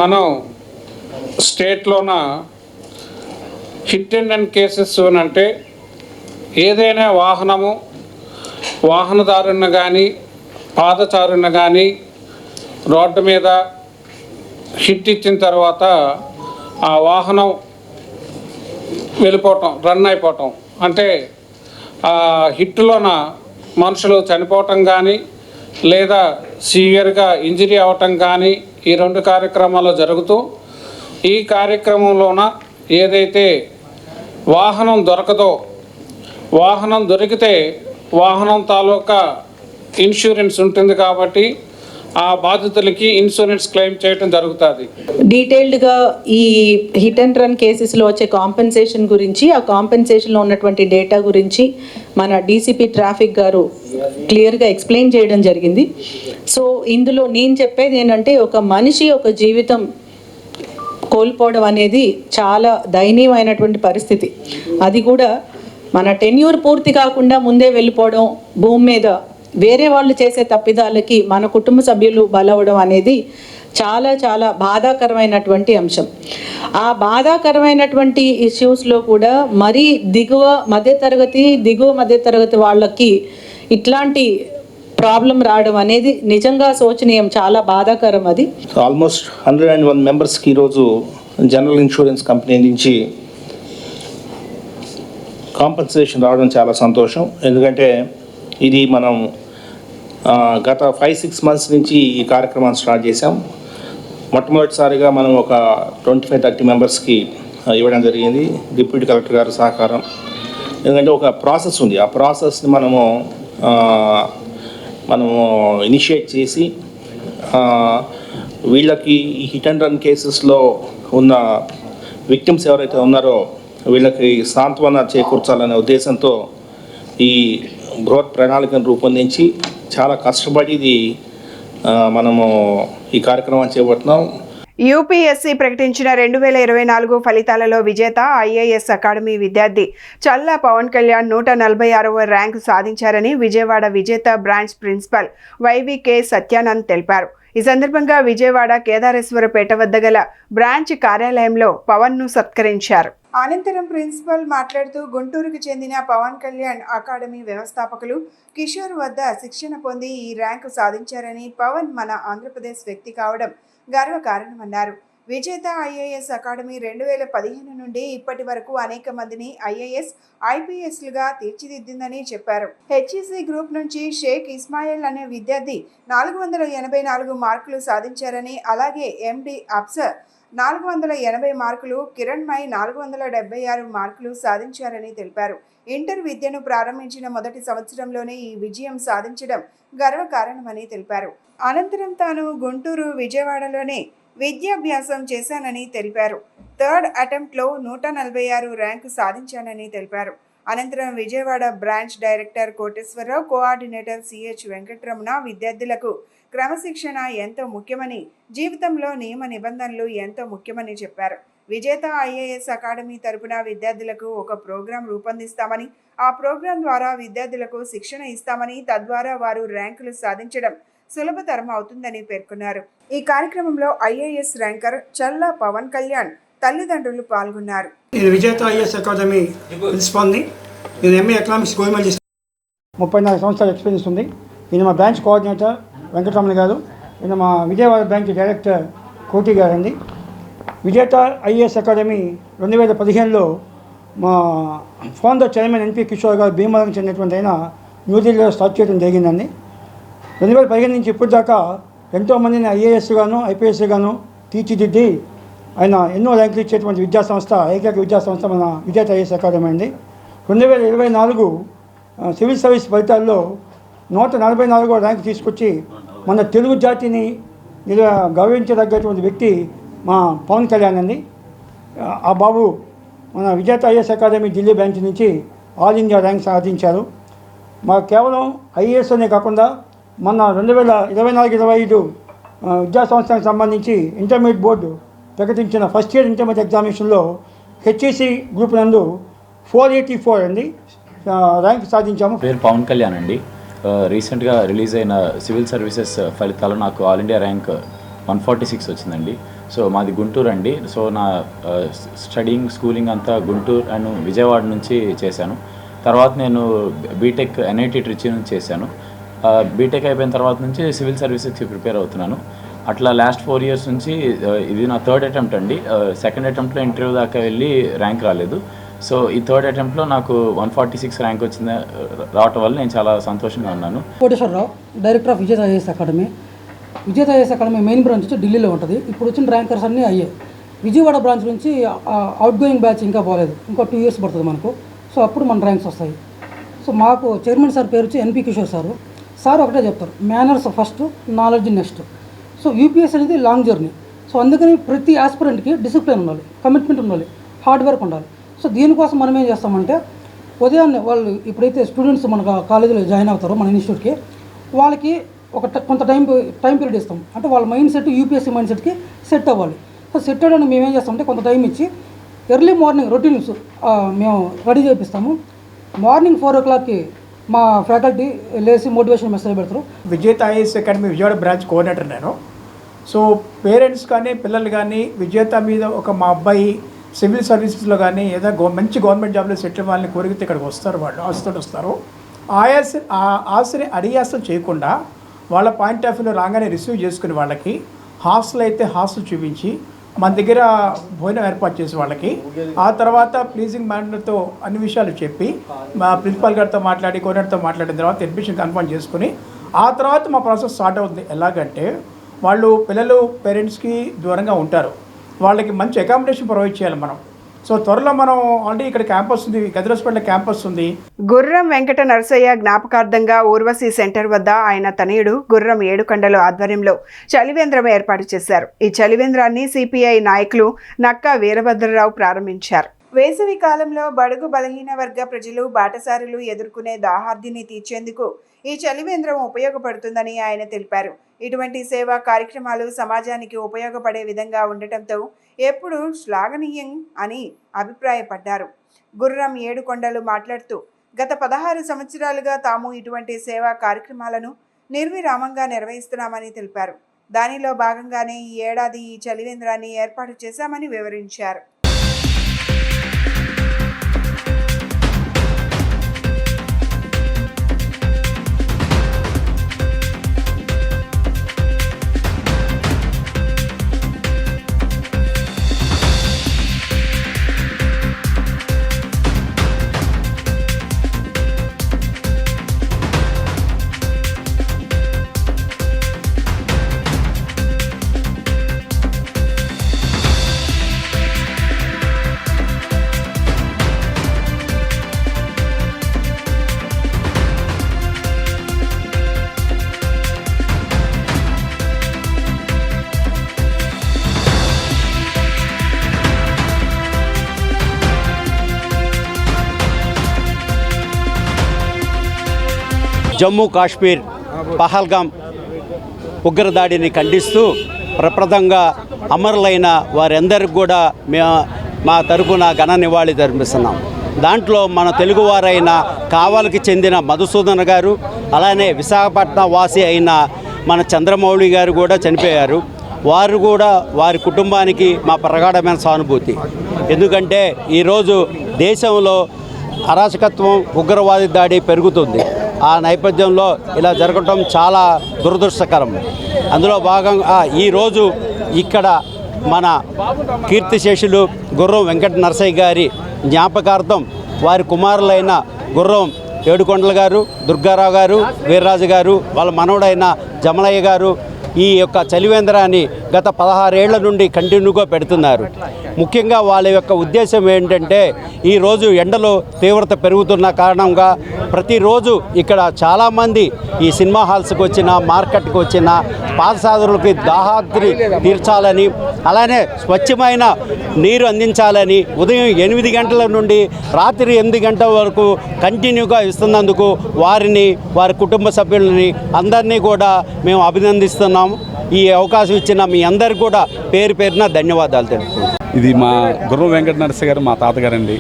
Speaker 6: మనం స్టేట్లోన హిట్ అండ్ రన్ కేసెస్ అంటే ఏదైనా వాహనదారుని కానీ పాదచారుని కానీ రోడ్డు మీద హిట్ ఇచ్చిన తర్వాత ఆ వాహనం వెళ్ళిపోవటం, రన్ అయిపోవటం, అంటే ఆ హిట్లోన మనుషులు చనిపోవటం కానీ లేదా సివియర్గా ఇంజరీ అవ్వటం కానీ ఈ 2 కార్యక్రమాలు జరుగుతూ, ఈ కార్యక్రమంలోన ఏదైతే వాహనం దొరకదో, వాహనం దొరికితే వాహనం తాలూకా ఇన్సూరెన్స్ ఉంటుంది కాబట్టి ఆ బాధితులకి ఇన్సూరెన్స్ క్లెయిమ్ చేయడం జరుగుతుంది.
Speaker 7: డీటెయిల్డ్గా ఈ హిట్ అండ్ రన్ కేసెస్లో వచ్చే కాంపెన్సేషన్ గురించి, ఆ కాంపెన్సేషన్లో ఉన్నటువంటి డేటా గురించి మన డీసీపీ ట్రాఫిక్ గారు క్లియర్గా ఎక్స్ప్లెయిన్ చేయడం జరిగింది. సో ఇందులో నేను చెప్పేది ఏంటంటే, ఒక మనిషి ఒక జీవితం కోల్పోవడం అనేది చాలా దయనీయమైనటువంటి పరిస్థితి. అది కూడా మన టెన్యూర్ పూర్తి కాకుండా ముందే వెళ్ళిపోవడం, భూమి మీద వేరే వాళ్ళు చేసే తప్పిదాలకి మన కుటుంబ సభ్యులు బలవడం అనేది చాలా చాలా బాధాకరమైనటువంటి అంశం. ఆ బాధాకరమైనటువంటి ఇష్యూస్లో కూడా మరీ దిగువ మధ్యతరగతి వాళ్ళకి ఇట్లాంటి ప్రాబ్లం రావడం అనేది నిజంగా శోచనీయం, చాలా బాధాకరం. అది
Speaker 8: ఆల్మోస్ట్ 101 మెంబర్స్కి ఈరోజు జనరల్ ఇన్సూరెన్స్ కంపెనీ నుంచి కాంపన్సేషన్ రావడం చాలా సంతోషం. ఎందుకంటే ఇది మనం గత 5-6 మంత్స్ నుంచి ఈ కార్యక్రమాన్ని స్టార్ట్ చేసాం. మొట్టమొదటిసారిగా మనం ఒక 25-30 మెంబర్స్కి ఇవ్వడం జరిగింది, డిప్యూటీ కలెక్టర్ గారి సహకారం. ఎందుకంటే ఒక ప్రాసెస్ ఉంది, ఆ ప్రాసెస్ని మనము ఇనిషియేట్ చేసి వీళ్ళకి ఈ హిట్ అండ్ రన్ కేసెస్లో ఉన్న విక్టిమ్స్ ఎవరైతే ఉన్నారో వీళ్ళకి సాంత్వన చేకూర్చాలనే ఉద్దేశంతో ఈ బృహత్ ప్రణాళికను రూపొందించి చాలా కష్టపడి ఇది మనము ఈ కార్యక్రమాన్ని చేపడుతున్నాం.
Speaker 1: యూపీఎస్సీ ప్రకటించిన 2024 ఫలితాలలో విజేత ఐఏఎస్ అకాడమీ విద్యార్థి చల్లా పవన్ కళ్యాణ్ 146వ ర్యాంకు సాధించారని విజయవాడ విజేత బ్రాంచ్ ప్రిన్సిపల్ వైవికే సత్యానంద్ తెలిపారు. ఈ సందర్భంగా విజయవాడ కేదారేశ్వరపేట వద్ద గల బ్రాంచ్ కార్యాలయంలో పవన్ను సత్కరించారు. అనంతరం ప్రిన్సిపల్ మాట్లాడుతూ గుంటూరుకు చెందిన పవన్ కళ్యాణ్ అకాడమీ వ్యవస్థాపకులు కిషోర్ వద్ద శిక్షణ పొంది ఈ ర్యాంకు సాధించారని, పవన్ మన ఆంధ్రప్రదేశ్ వ్యక్తి కావడం గర్వకారణమన్నారు. విజేత ఐఏఎస్ అకాడమీ 2015 నుండి ఇప్పటి వరకు అనేక మందిని ఐఏఎస్, ఐపీఎస్లుగా తీర్చిదిద్దిందని చెప్పారు. హెచ్ఈసీ గ్రూప్ నుంచి షేక్ ఇస్మాయిల్ అనే విద్యార్థి 484 మార్కులు సాధించారని, అలాగే ఎండి అఫ్సర్ 480 మార్కులు, కిరణ్మయ్ 476 మార్కులు సాధించారని తెలిపారు. ఇంటర్ విద్యను ప్రారంభించిన మొదటి సంవత్సరంలోనే ఈ విజయం సాధించడం గర్వకారణమని తెలిపారు. అనంతరం తాను గుంటూరు, విజయవాడలోనే విద్యాభ్యాసం చేశానని తెలిపారు. 3rd అటెంప్ట్లో 146 ర్యాంకు సాధించానని తెలిపారు. అనంతరం Vijayawada branch director Koteswararao, coordinator CH Venkataramana విద్యార్థులకు క్రమశిక్షణ ఎంతో ముఖ్యమని, జీవితంలో నియమ నిబంధనలు ఎంతో ముఖ్యమని చెప్పారు. విజేత ఐఏఎస్ అకాడమీ తరపున విద్యార్థులకు ఒక ప్రోగ్రాం రూపొందిస్తామని, ఆ ప్రోగ్రాం ద్వారా విద్యార్థులకు శిక్షణ ఇస్తామని, తద్వారా వారు ర్యాంకులు సాధించడం సులభతరం అవుతుందని పేర్కొన్నారు. ఈ కార్యక్రమంలో ఐఏఎస్ ర్యాంకర్ చల్లా పవన్ కళ్యాణ్ తల్లిదండ్రులు పాల్గొన్నారు.
Speaker 9: నేను విజేత ఐఏఎస్ అకాడమీ ప్రిన్సిపాల్ని. నేను ఎంఏ ఎకనామిక్స్ గోల్డ్ మెడలిస్ట్, 34 సంవత్సరాల ఎక్స్పీరియన్స్ ఉంది. ఈయన మా బ్రాంచ్ కోఆర్డినేటర్ వెంకటరమణ గారు, ఈయన మా విజయవాడ బ్రాంచ్ డైరెక్టర్ కోటి గారు అండి. విజేత ఐఏఎస్ అకాడమీ 2015లో మా ఫౌండర్ చైర్మన్ ఎన్పి కిషోర్ గారు భీమవరం చెందినటువంటి ఆయన న్యూఢిల్లీలో స్టార్ట్ చేయడం జరిగిందండి. 2015 నుంచి ఇప్పుడు దాకా ఎంతోమందిని ఐఏఎస్ గాను, ఐపీఎస్ గాను తీర్చిదిద్ది ఆయన ఎన్నో ర్యాంకులు ఇచ్చేటువంటి విద్యాసంస్థ, ఏకైక విద్యాసంస్థ మన విజేత ఐఏఎస్ అకాడమీ అండి. 2024 సివిల్ సర్వీస్ ఫలితాల్లో 144వ ర్యాంకు తీసుకొచ్చి మన తెలుగు జాతిని గౌరవించదగ్గటువంటి వ్యక్తి మా పవన్ కళ్యాణ్ అండి. ఆ బాబు మన విజేత ఐఏఎస్ అకాడమీ ఢిల్లీ బ్రాంచ్ నుంచి ఆల్ ఇండియా ర్యాంక్ సాధించారు. మా కేవలం ఐఏఎస్ అనే కాకుండా మన 2024-25 విద్యా సంవత్సరానికి సంబంధించి ఇంటర్మీడియట్ బోర్డు ప్రకటించిన ఫస్ట్ ఇయర్ ఇంటర్మీడియట్ ఎగ్జామినేషన్లో హెచ్ఈసీ గ్రూప్ నందు 484 అండి ర్యాంక్ సాధించాము.
Speaker 10: పేరు పవన్ కళ్యాణ్ అండి. రీసెంట్గా రిలీజ్ అయిన సివిల్ సర్వీసెస్ ఫలితాలు నాకు ఆల్ ఇండియా ర్యాంక్ 146 వచ్చిందండి. సో మాది గుంటూరు అండి. సో నా స్కూలింగ్ అంతా గుంటూరు అండ్ విజయవాడ నుంచి చేశాను. తర్వాత నేను బీటెక్ ఎన్ఐటి ట్రిచి నుంచి చేశాను. బీటెక్ అయిపోయిన తర్వాత నుంచి సివిల్ సర్వీసెస్కి ప్రిపేర్ అవుతున్నాను. అట్లా లాస్ట్ 4 years నుంచి ఇది నా 3rd అటెంప్ట్ అండి. 2nd అటెంప్ట్లో ఇంటర్వ్యూ దాకా వెళ్ళి ర్యాంక్ రాలేదు. సో ఈ 3rd అటెంప్ట్లో నాకు 146 ర్యాంక్ వచ్చింది. రావటం వల్ల నేను చాలా సంతోషంగా ఉన్నాను.
Speaker 11: కోటేశ్వరరావు, డైరెక్టర్ ఆఫ్ విజేత ఐఏఎస్ అకాడమీ. విజేత ఐఏఎస్ అకాడమీ మెయిన్ బ్రాంచ్ వచ్చి ఢిల్లీలో ఉంటుంది. ఇప్పుడు వచ్చిన ర్యాంకర్స్ అన్నీ అయ్యాయి. విజయవాడ బ్రాంచ్ నుంచి అవుట్ గోయింగ్ బ్యాచ్ ఇంకా పోలేదు. ఇంకో 2 years పడుతుంది మనకు. సో అప్పుడు మన ర్యాంక్స్ వస్తాయి. సో మాకు చైర్మన్ సార్ పేరు వచ్చి ఎన్పి కిషోర్ సారు. సార్ ఒకటే చెప్తారు, manners first, knowledge next. So UPS అనేది లాంగ్ జర్నీ. సో అందుకని ప్రతి ఆస్పిరెంట్కి డిసిప్లిన్ ఉండాలి, కమిట్మెంట్ ఉండాలి, హార్డ్ వర్క్ ఉండాలి. సో దీనికోసం మనం ఏం చేస్తామంటే ఉదయాన్నే వాళ్ళు ఎప్పుడైతే స్టూడెంట్స్ మన కాలేజీలో జాయిన్ అవుతారో మన ఇన్స్టిట్యూట్కి, వాళ్ళకి కొంత టైం పీరియడ్ ఇస్తాం. అంటే వాళ్ళ మైండ్ సెట్ యూపీఎస్సీ మైండ్ సెట్కి సెట్ అవ్వాలి. సో సెట్ అవ్వడానికి మేము ఏం చేస్తామంటే కొంత టైం ఇచ్చి ఎర్లీ మార్నింగ్ రొటీన్స్ మేము రెడీ చేపిస్తాము. మార్నింగ్ 4 o'clockకి మా ఫ్యాకల్టీ లేచి మోటివేషన్ మెసేజ్ పెడతారు.
Speaker 9: విజేత IAS academy Vijayawada branch coordinator నేను. సో పేరెంట్స్ కానీ పిల్లలు కానీ విజేత మీద మా అబ్బాయి సివిల్ సర్వీసెస్లో కానీ ఏదో మంచి గవర్నమెంట్ జాబ్లో సెటిల్ వాళ్ళని కోరికతో ఇక్కడికి వస్తారు. వాళ్ళు ఆశతో వస్తారు. ఆశని అడియాసం చేయకుండా వాళ్ళ పాయింట్ ఆఫ్ వ్యూలో రాగానే రిసీవ్ చేసుకుని వాళ్ళకి హాస్టల్ అయితే హాస్టల్ చూపించి మన దగ్గర భోజనం ఏర్పాటు చేసి వాళ్ళకి ఆ తర్వాత ప్లీజింగ్ మేనర్తో అన్ని విషయాలు చెప్పి మా ప్రిన్సిపాల్ గారితో మాట్లాడి కోఆర్డినేటర్తో మాట్లాడిన తర్వాత అడ్మిషన్ కన్ఫర్మ్ చేసుకుని ఆ తర్వాత మా ప్రాసెస్ స్టార్ట్ అవుతుంది. ఎలాగంటే వాళ్ళు పిల్లలు పేరెంట్స్కి దూరంగా ఉంటారు. వాళ్ళకి మంచి అకామిడేషన్ ప్రొవైడ్ చేయాలి మనం. సో త్వరలో మనం ఆల్రెడీ ఇక్కడ క్యాంపస్ ఉంది, గదిరాజపేటలో క్యాంపస్ ఉంది.
Speaker 1: గుర్రం వెంకట నరసయ్య జ్ఞాపకార్థంగా ఊర్వశి సెంటర్ వద్ద ఆయన తనయుడు గుర్రం ఏడుకొండలు ఆధ్వర్యంలో చలివేంద్రం ఏర్పాటు చేశారు. ఈ చలివేంద్రాన్ని సిపిఐ నాయకులు నక్కా వీరభద్రరావు ప్రారంభించారు. వేసవి కాలంలో బడుగు బలహీన వర్గ ప్రజలు బాటసారులు ఎదుర్కొనే దాహార్దిని తీర్చేందుకు ఈ చలివేంద్రం ఉపయోగపడుతుందని ఆయన తెలిపారు. ఇటువంటి సేవా కార్యక్రమాలు సమాజానికి ఉపయోగపడే విధంగా ఉండటంతో ఎప్పుడూ శ్లాఘనీయం అని అభిప్రాయపడ్డారు. గుర్రం ఏడుకొండలు మాట్లాడుతూ గత 16 సంవత్సరాలుగా తాము ఇటువంటి సేవా కార్యక్రమాలను నిర్విరామంగా నిర్వహిస్తున్నామని తెలిపారు. దానిలో భాగంగానే ఈ ఏడాది ఈ చలివేంద్రాన్ని ఏర్పాటు చేశామని వివరించారు.
Speaker 12: జమ్మూ కాశ్మీర్ పహల్గాం ఉగ్రదాడిని ఖండిస్తూ ప్రప్రదంగా అమరులైన వారందరికీ కూడా మా తరపున ఘన నివాళి జరిపిస్తున్నాం. దాంట్లో మన తెలుగువారైన కావలికి చెందిన మధుసూదన్ గారు, అలానే విశాఖపట్నం వాసి అయిన మన చంద్రమౌళి గారు కూడా చనిపోయారు. వారు కూడా వారి కుటుంబానికి మా ప్రగాఢమైన సానుభూతి. ఎందుకంటే ఈరోజు దేశంలో అరాచకత్వం, ఉగ్రవాది దాడి పెరుగుతుంది. ఆ నేపథ్యంలో ఇలా జరగటం చాలా దురదృష్టకరం. అందులో భాగంగా ఈరోజు ఇక్కడ మన కీర్తిశేషులు గుర్రం వెంకట నరసయ్య గారి జ్ఞాపకార్థం వారి కుమారులైన గుర్రం ఏడుకొండల గారు, దుర్గారావు గారు, వీర్రాజు గారు, వాళ్ళ మనవడైన జమలయ్య గారు ఈ యొక్క చలివేంద్రాన్ని గత 16 ఏళ్ల నుండి కంటిన్యూగా పెడుతున్నారు. ముఖ్యంగా వాళ్ళ యొక్క ఉద్దేశం ఏంటంటే ఈరోజు ఎండలో తీవ్రత పెరుగుతున్న కారణంగా ప్రతిరోజు ఇక్కడ చాలామంది ఈ సినిమా హాల్స్కి వచ్చిన, మార్కెట్కి వచ్చిన పాదసారులకి దాహార్తి తీర్చాలని, అలానే స్వచ్ఛమైన నీరు అందించాలని ఉదయం 8 గంటల నుండి రాత్రి 8 గంటల వరకు కంటిన్యూగా ఇస్తున్నందుకు వారిని, వారి కుటుంబ సభ్యులని అందరినీ కూడా మేము అభినందిస్తున్నాము. ఈ అవకాశం ఇచ్చిన మీ అందరికీ కూడా పేరు పేరున ధన్యవాదాలు తెలుపుతున్నాను.
Speaker 13: ఇది మా గుర్రం వెంకట నరసయ్య గారు మా తాతగారండి.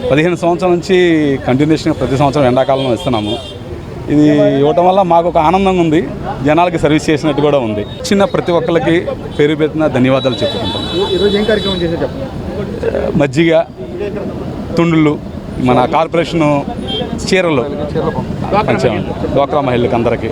Speaker 13: 15 సంవత్సరాల నుంచి కంటిన్యూషన్గా ప్రతి సంవత్సరం ఎండాకాలంలో ఇస్తున్నాము. ఇది ఇవ్వటం వల్ల మాకు ఒక ఆనందంగా ఉంది, జనాలకి సర్వీస్ చేసినట్టు కూడా ఉంది. చిన్న ప్రతి ఒక్కరికి పేరు పెట్టిన ధన్యవాదాలు చెప్పుకుంటాం.
Speaker 3: ఈరోజు ఏం కార్యక్రమం చేసే చెప్పండి.
Speaker 13: మజ్జిగ, తుండులు, మన కార్పొరేషన్ చీరలు పంచామండి డ్వాక్రా మహిళలకు అందరికీ.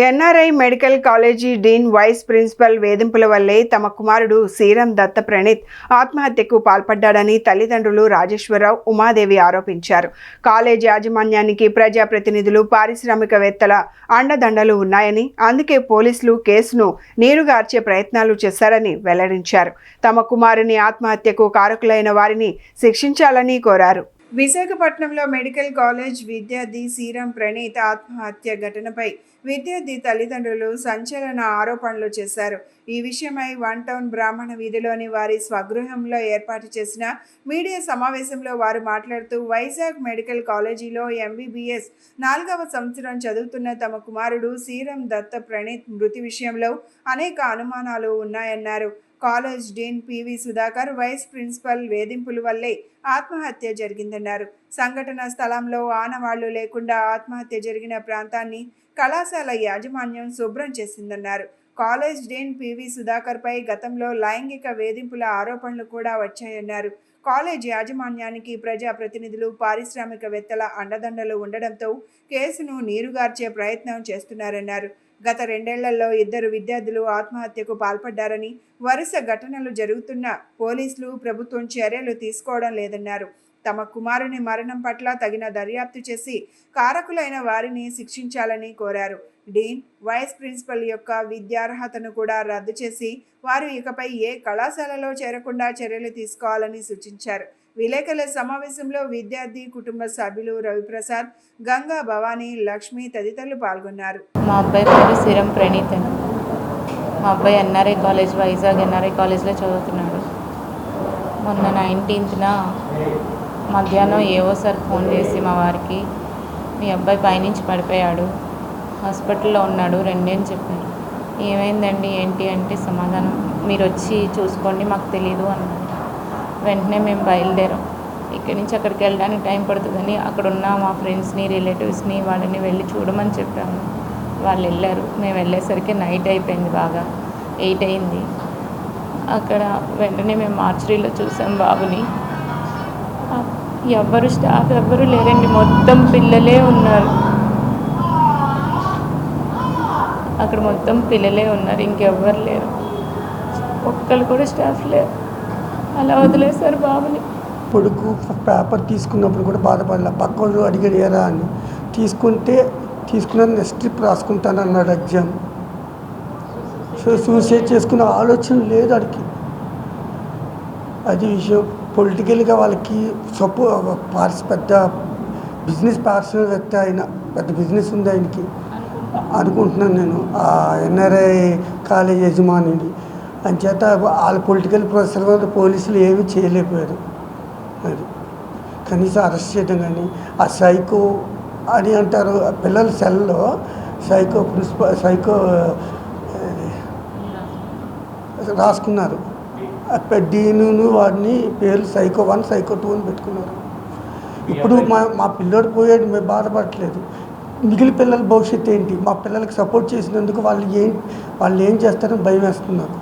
Speaker 1: NRI medical college dean vice principal వేధింపుల వల్లే తమ కుమారుడు శ్రీరం దత్త ప్రణీత్ ఆత్మహత్యకు పాల్పడ్డాడని తల్లిదండ్రులు రాజేశ్వరరావు, ఉమాదేవి ఆరోపించారు. కాలేజీ యాజమాన్యానికి ప్రజాప్రతినిధులు, పారిశ్రామికవేత్తల అండదండలు ఉన్నాయని, అందుకే పోలీసులు కేసును నీరుగార్చే ప్రయత్నాలు చేశారని వెల్లడించారు. తమ కుమారుని ఆత్మహత్యకు కారకులైన వారిని శిక్షించాలని కోరారు. విశాఖపట్నంలో మెడికల్ కాలేజ్ విద్యార్థి శ్రీరం ప్రణీత్ ఆత్మహత్య ఘటనపై విద్యార్థి తల్లిదండ్రులు సంచలన ఆరోపణలు చేశారు. ఈ విషయమై వన్ టౌన్ బ్రాహ్మణ వీధిలోని వారి స్వగృహంలో ఏర్పాటు చేసిన మీడియా సమావేశంలో వారు మాట్లాడుతూ, వైజాగ్ మెడికల్ కాలేజీలో MBBS 4వ సంవత్సరం చదువుతున్న తమ కుమారుడు శ్రీరం దత్త ప్రణీత్ మృతి విషయంలో అనేక అనుమానాలు ఉన్నాయన్నారు. College dean PV Sudhakar vice principal వేధింపుల వల్లే ఆత్మహత్య జరిగిందన్నారు. సంఘటన స్థలంలో ఆనవాళ్లు లేకుండా ఆత్మహత్య జరిగిన ప్రాంతాన్ని కళాశాల యాజమాన్యం శుభ్రం చేసిందన్నారు. కాలేజ్ డీన్ PV సుధాకర్పై గతంలో లైంగిక వేధింపుల ఆరోపణలు కూడా వచ్చాయన్నారు. కాలేజ్ యాజమాన్యానికి ప్రజాప్రతినిధులు, పారిశ్రామికవేత్తల అండదండలు ఉండడంతో కేసును నీరుగార్చే ప్రయత్నం చేస్తున్నారన్నారు. గత 2 ఏళ్లలో 2 విద్యార్థులు ఆత్మహత్యకు పాల్పడ్డారని, వరుస ఘటనలు జరుగుతున్నా పోలీసులు, ప్రభుత్వం చర్యలు తీసుకోవడం లేదన్నారు. తమ కుమారుని మరణం పట్ల తగిన దర్యాప్తు చేసి కారకులైన వారిని శిక్షించాలని కోరారు. డీన్, వైస్ ప్రిన్సిపల్ యొక్క విద్యార్హతను కూడా రద్దు చేసి వారు ఇకపై ఏ కళాశాలలో చేరకుండా చర్యలు తీసుకోవాలని సూచించారు. విలేకరుల సమావేశంలో విద్యార్థి కుటుంబ సభ్యులు రవిప్రసాద్, గంగా భవానీ, లక్ష్మి తదితరులు పాల్గొన్నారు.
Speaker 14: మా అబ్బాయి పేరు శ్రీరం ప్రణీత్ అని. మా అబ్బాయి NRI కాలేజ్, వైజాగ్ NRI కాలేజ్లో చదువుతున్నాడు. మొన్న 19న మధ్యాహ్నం ఏవో సార్ ఫోన్ చేసి మా వారికి, మీ అబ్బాయి పైనుంచి పడిపోయాడు, హాస్పిటల్లో ఉన్నాడు, రండి అని చెప్పారు. ఏమైందండి ఏంటి అంటే సమాధానం, మీరు వచ్చి చూసుకోండి, మాకు తెలీదు అన్నారు. వెంటనే మేము బయలుదేరాం. ఇక్కడి నుంచి అక్కడికి వెళ్ళడానికి టైం పడుతుందని అక్కడున్న మా ఫ్రెండ్స్ని, రిలేటివ్స్ని వాళ్ళని వెళ్ళి చూడమని చెప్పాము. వాళ్ళు వెళ్ళారు. మేము వెళ్ళేసరికి నైట్ అయిపోయింది, బాగా 8 అయింది. అక్కడ వెంటనే మేము మార్చరీలో చూసాం బాబుని. స్టాఫ్ ఎవ్వరు లేరండి, మొత్తం పిల్లలే ఉన్నారు. అక్కడ మొత్తం పిల్లలే ఉన్నారు, ఇంకెవ్వరు లేరు. ఒక్కరు కూడా స్టాఫ్ లేరు. అలా వదిలేశారు బాబుని.
Speaker 15: కొడుకు పేపర్ తీసుకున్నప్పుడు కూడా బాధపడలే. పక్క వాళ్ళు అడిగాడు ఏరా అని, తీసుకున్న నెక్స్ట్ ట్రిప్ రాసుకుంటానన్నాడు ఎగ్జామ్. సో సూసైడ్ చేసుకునే ఆలోచన లేదు అడికి. అది విషయం. పొలిటికల్గా వాళ్ళకి పెద్ద బిజినెస్ పార్సనవేత్త అయిన పెద్ద బిజినెస్ ఉంది ఆయనకి అనుకుంటున్నాను నేను, ఆ NRI కాలేజ్ యజమానిని. అంచేత వాళ్ళ పొలిటికల్ ప్రెషర్ వల్ల పోలీసులు ఏమీ చేయలేకపోయారు. అది కనీసం అరెస్ట్ చేయడం కానీ, ఆ సైకో అని అంటారు పిల్లల సెల్లో, సైకో రాసుకున్నారు. డీను వాడిని పేర్లు సైకో 1, సైకో 2 అని పెట్టుకున్నారు. ఇప్పుడు మా పిల్లోడు పోయాడు, మేము బాధపడట్లేదు. మిగిలిన పిల్లల భవిష్యత్తు ఏంటి? మా పిల్లలకి సపోర్ట్ చేసినందుకు వాళ్ళు ఏం చేస్తారని భయం వేస్తున్నారు.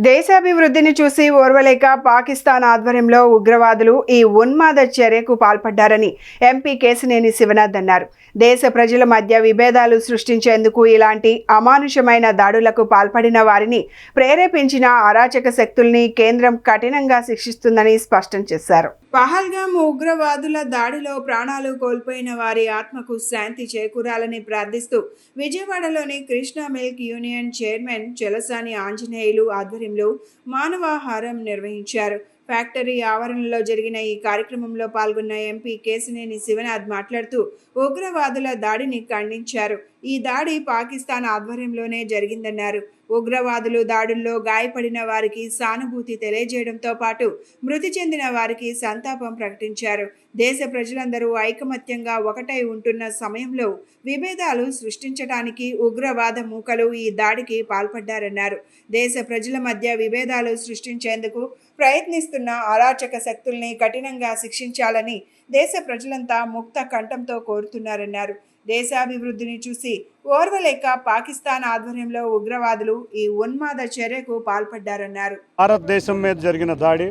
Speaker 1: దేశాభివృద్ధిని చూసి ఓర్వలేక పాకిస్తాన్ ఆధ్వర్యంలో ఉగ్రవాదులు ఈ ఉన్మాద చర్యకు పాల్పడ్డారని MP కేశినేని శివనాథ్ అన్నారు. దేశ ప్రజల మధ్య విభేదాలు సృష్టించేందుకు ఇలాంటి అమానుషమైన దాడులకు పాల్పడిన వారిని ప్రేరేపించిన అరాచక శక్తుల్ని కేంద్రం కఠినంగా శిక్షిస్తుందని స్పష్టం చేశారు. పహల్గామ్ ఉగ్రవాదుల దాడిలో ప్రాణాలు కోల్పోయిన వారి ఆత్మకు శాంతి చేకూరాలని ప్రార్థిస్తూ విజయవాడలోని Krishna milk union chairman Chelasani Anjaneyulu ఆధ్వర్యంలో మానవాహారం నిర్వహించారు. ఫ్యాక్టరీ ఆవరణలో జరిగిన ఈ కార్యక్రమంలో పాల్గొన్న MP కేశినేని శివనాథ్ మాట్లాడుతూ ఉగ్రవాదుల దాడిని ఖండించారు. ఈ దాడి పాకిస్తాన్ ఆధ్వర్యంలోనే జరిగిందన్నారు. ఉగ్రవాదులు దాడుల్లో గాయపడిన వారికి సానుభూతి తెలియజేయడంతో పాటు మృతి చెందిన వారికి సంతాపం ప్రకటించారు. దేశ ప్రజలందరూ ఐకమత్యంగా ఒకటై ఉంటున్న సమయంలో విభేదాలు సృష్టించడానికి ఉగ్రవాద మూకలు ఈ దాడికి పాల్పడ్డారన్నారు. దేశ ప్రజల మధ్య విభేదాలు సృష్టించేందుకు ప్రయత్నిస్తున్న అరాచక శక్తుల్ని కఠినంగా శిక్షించాలని దేశ ప్రజలంతా ముక్త కంఠంతో కోరుతున్నారన్నారు. దేశాభివృద్ధిని చూసి ఓర్వలేక పాకిస్తాన్ ఆధ్వర్యంలో ఉగ్రవాదులు ఈ ఉన్మాద చర్యకు పాల్పడ్డారన్నారు.
Speaker 3: భారతదేశం మీద జరిగిన దాడి,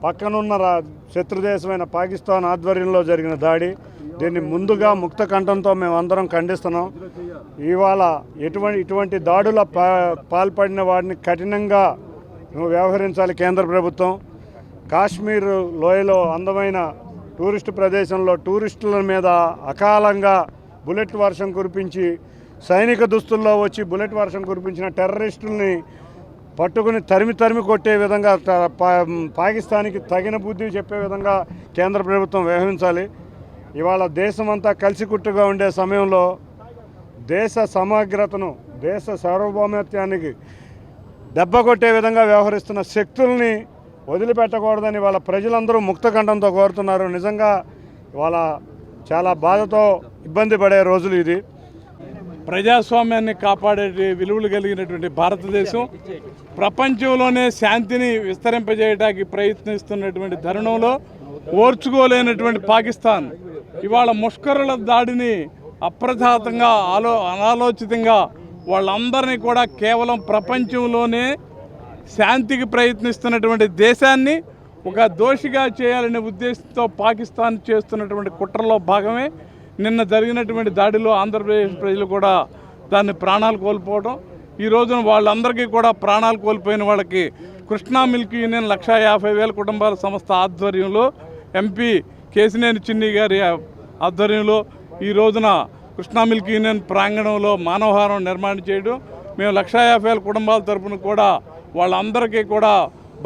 Speaker 3: పక్కనున్న శత్రుదేశమైన పాకిస్తాన్ ఆధ్వర్యంలో జరిగిన దాడి, దీన్ని ముందుగా ముక్త కంఠంతో మేమందరం ఖండిస్తున్నాం. ఇవాళ ఇటువంటి దాడుల పాల్పడిన వాడిని కఠినంగా వ్యవహరించాలి కేంద్ర ప్రభుత్వం. కాశ్మీర్ లోయలో అందమైన టూరిస్టు ప్రదేశంలో టూరిస్టుల మీద అకాలంగా బుల్లెట్ వర్షం కురిపించి, సైనిక దుస్తుల్లో వచ్చి బుల్లెట్ వర్షం కురిపించిన టెర్రరిస్టుల్ని పట్టుకుని తరిమి కొట్టే విధంగా పాకిస్తాన్కి తగిన బుద్ధి చెప్పే విధంగా కేంద్ర ప్రభుత్వం వ్యవహరించాలి. ఇవాళ దేశమంతా కలిసికట్టుగా ఉండే సమయంలో దేశ సమగ్రతను, దేశ సార్వభౌమత్యానికి దెబ్బ కొట్టే విధంగా వ్యవహరిస్తున్న శక్తుల్ని వదిలిపెట్టకూడదని వాళ్ళ ప్రజలందరూ ముక్తకంఠంతో కోరుతున్నారు. నిజంగా ఇవాళ చాలా బాధతో ఇబ్బంది పడే రోజులు ఇది.
Speaker 13: ప్రజాస్వామ్యాన్ని కాపాడే విలువలు కలిగినటువంటి భారతదేశం ప్రపంచంలోనే శాంతిని విస్తరింపజేయడానికి ప్రయత్నిస్తున్నటువంటి తరుణంలో ఓర్చుకోలేనటువంటి పాకిస్తాన్ ఇవాళ ముష్కరుల దాడిని అప్రధాతంగా అనాలోచితంగా వాళ్ళందరినీ కూడా కేవలం ప్రపంచంలోనే శాంతికి ప్రయత్నిస్తున్నటువంటి దేశాన్ని ఒక దోషిగా చేయాలనే ఉద్దేశంతో పాకిస్తాన్ చేస్తున్నటువంటి కుట్రలో భాగమే నిన్న జరిగినటువంటి దాడిలో ఆంధ్రప్రదేశ్ ప్రజలు కూడా దాన్ని ప్రాణాలు కోల్పోవడం. ఈ రోజున వాళ్ళందరికీ కూడా ప్రాణాలు కోల్పోయిన వాళ్ళకి కృష్ణా మిల్క్ యూనియన్ 1,50,000 కుటుంబాల సంస్థ ఆధ్వర్యంలో ఎంపీ కేసినేని చిన్ని గారి ఆధ్వర్యంలో ఈ రోజున కృష్ణా మిల్క్ యూనియన్ ప్రాంగణంలో మానవహారం నిర్మాణం చేయడం, మేము 1,50,000 కుటుంబాల తరపున కూడా వాళ్ళందరికీ కూడా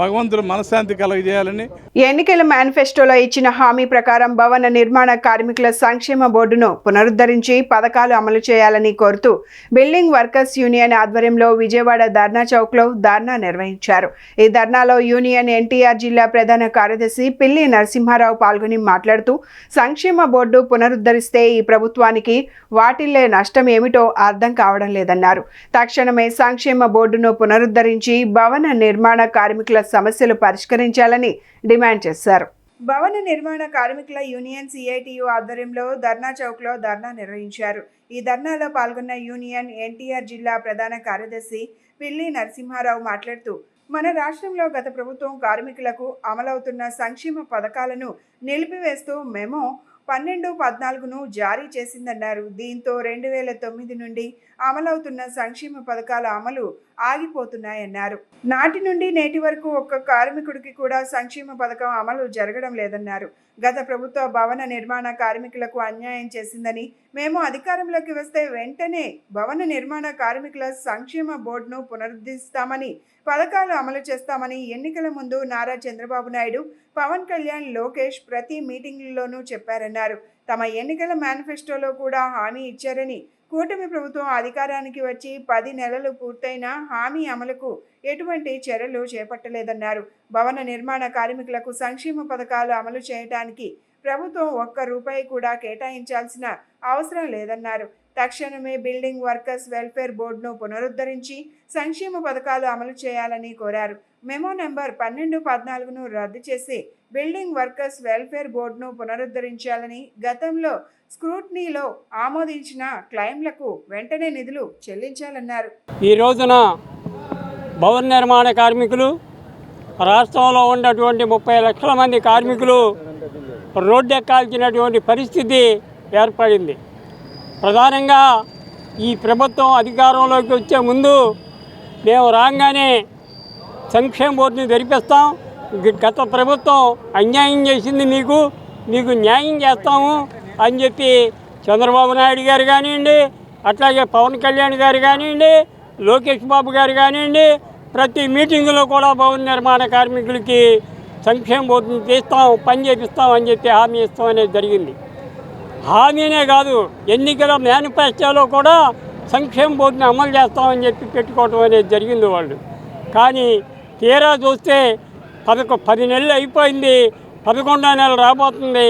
Speaker 13: భగవంతుడు మనశ్శాంతి కలగజేయాలని.
Speaker 1: ఎన్నికల మేనిఫెస్టోలో ఇచ్చిన హామీ ప్రకారం భవన నిర్మాణ కార్మికుల సంక్షేమ బోర్డును పునరుద్ధరించి పథకాలు అమలు చేయాలని కోరుతూ బిల్డింగ్ వర్కర్స్ యూనియన్ ఆధ్వర్యంలో విజయవాడ ధర్నా చౌక్లో ధర్నా నిర్వహించారు. ఈ ధర్నాలో యూనియన్ ఎన్టీఆర్ జిల్లా ప్రధాన కార్యదర్శి పిల్లి నరసింహారావు పాల్గొని మాట్లాడుతూ సంక్షేమ బోర్డు పునరుద్ధరిస్తే ఈ ప్రభుత్వానికి వాటిల్లే నష్టం ఏమిటో అర్థం కావడం లేదన్నారు. తక్షణమే సంక్షేమ బోర్డును పునరుద్ధరించి భవన నిర్మాణ కార్మికుల సమస్యలు పరిష్కరించాలని డిమాండ్ చేశారు. భవన నిర్మాణ కార్మికుల యూనియన్ సిఐటియు ఆధ్వర్యంలో ధర్నా చౌక్లో ధర్నా నిర్వహించారు. ఈ ధర్నాలో పాల్గొన్న యూనియన్ ఎన్టీఆర్ జిల్లా ప్రధాన కార్యదర్శి పిల్లి నరసింహారావు మాట్లాడుతూ మన రాష్ట్రంలో గత ప్రభుత్వం కార్మికులకు అమలవుతున్న సంక్షేమ పథకాలను నిలిపివేస్తూ మెమో 12/14 జారీ చేసిందన్నారు. దీంతో 2009 నుండి అమలవుతున్న సంక్షేమ పథకాల అమలు ఆగిపోతున్నాయన్నారు. నాటి నుండి నేటి వరకు ఒక్క కార్మికుడికి కూడా సంక్షేమ పథకం అమలు జరగడం లేదన్నారు. గత ప్రభుత్వ భవన నిర్మాణ కార్మికులకు అన్యాయం చేసిందని, మేము అధికారంలోకి వస్తే వెంటనే భవన నిర్మాణ కార్మికుల సంక్షేమ బోర్డును పునరుద్ధరిస్తామని, పథకాలు అమలు చేస్తామని ఎన్నికల ముందు నారా చంద్రబాబు నాయుడు, పవన్ కళ్యాణ్, లోకేష్ ప్రతి మీటింగ్లోనూ చెప్పారన్నారు. తమ ఎన్నికల మేనిఫెస్టోలో కూడా హామీ ఇచ్చారని, కూటమి ప్రభుత్వం అధికారానికి వచ్చి 10 నెలలు పూర్తయినా హామీ అమలుకు ఎటువంటి చర్యలు చేపట్టలేదన్నారు. భవన నిర్మాణ కార్మికులకు సంక్షేమ పథకాలు అమలు చేయడానికి ప్రభుత్వం ₹1 కూడా కేటాయించాల్సిన అవసరం లేదన్నారు. తక్షణమే బిల్డింగ్ వర్కర్స్ వెల్ఫేర్ బోర్డును పునరుద్ధరించి సంక్షేమ పథకాలు అమలు చేయాలని కోరారు. మెమో నెంబర్ 12/14ను రద్దు చేసి బిల్డింగ్ వర్కర్స్ వెల్ఫేర్ బోర్డును పునరుద్ధరించాలని, గతంలో స్క్రూట్నీలో ఆమోదించిన క్లెయిమ్లకు వెంటనే నిధులు చెల్లించాలన్నారు.
Speaker 16: ఈ రోజున భవన నిర్మాణ కార్మికులు, రాష్ట్రంలో ఉన్నటువంటి 30 లక్షల మంది కార్మికులు రోడ్డెక్కాల్సినటువంటి పరిస్థితి ఏర్పడింది. ప్రధానంగా ఈ ప్రభుత్వం అధికారంలోకి వచ్చే ముందు మేము రాగానే సంక్షేమ బోర్డుని తెరిపిస్తాం, గత ప్రభుత్వం అన్యాయం చేసింది, మీకు న్యాయం చేస్తాము అని చెప్పి చంద్రబాబు నాయుడు గారు కానివ్వండి, అట్లాగే పవన్ కళ్యాణ్ గారు కానివ్వండి, లోకేష్ బాబు గారు కానివ్వండి, ప్రతి మీటింగులో కూడా భవన నిర్మాణ కార్మికులకి సంక్షేమ బోర్డుని తీస్తాం, పని చేపిస్తాం అని చెప్పి హామీ ఇస్తాం అనేది జరిగింది. హామీనే కాదు, ఎన్నికల మేనిఫెస్టోలో కూడా సంక్షేమ బోర్డుని అమలు చేస్తామని చెప్పి పెట్టుకోవడం అనేది జరిగింది వాళ్ళు. కానీ తీరా చూస్తే 10 నెలలు అయిపోయింది, 11వ నెల రాబోతుంది,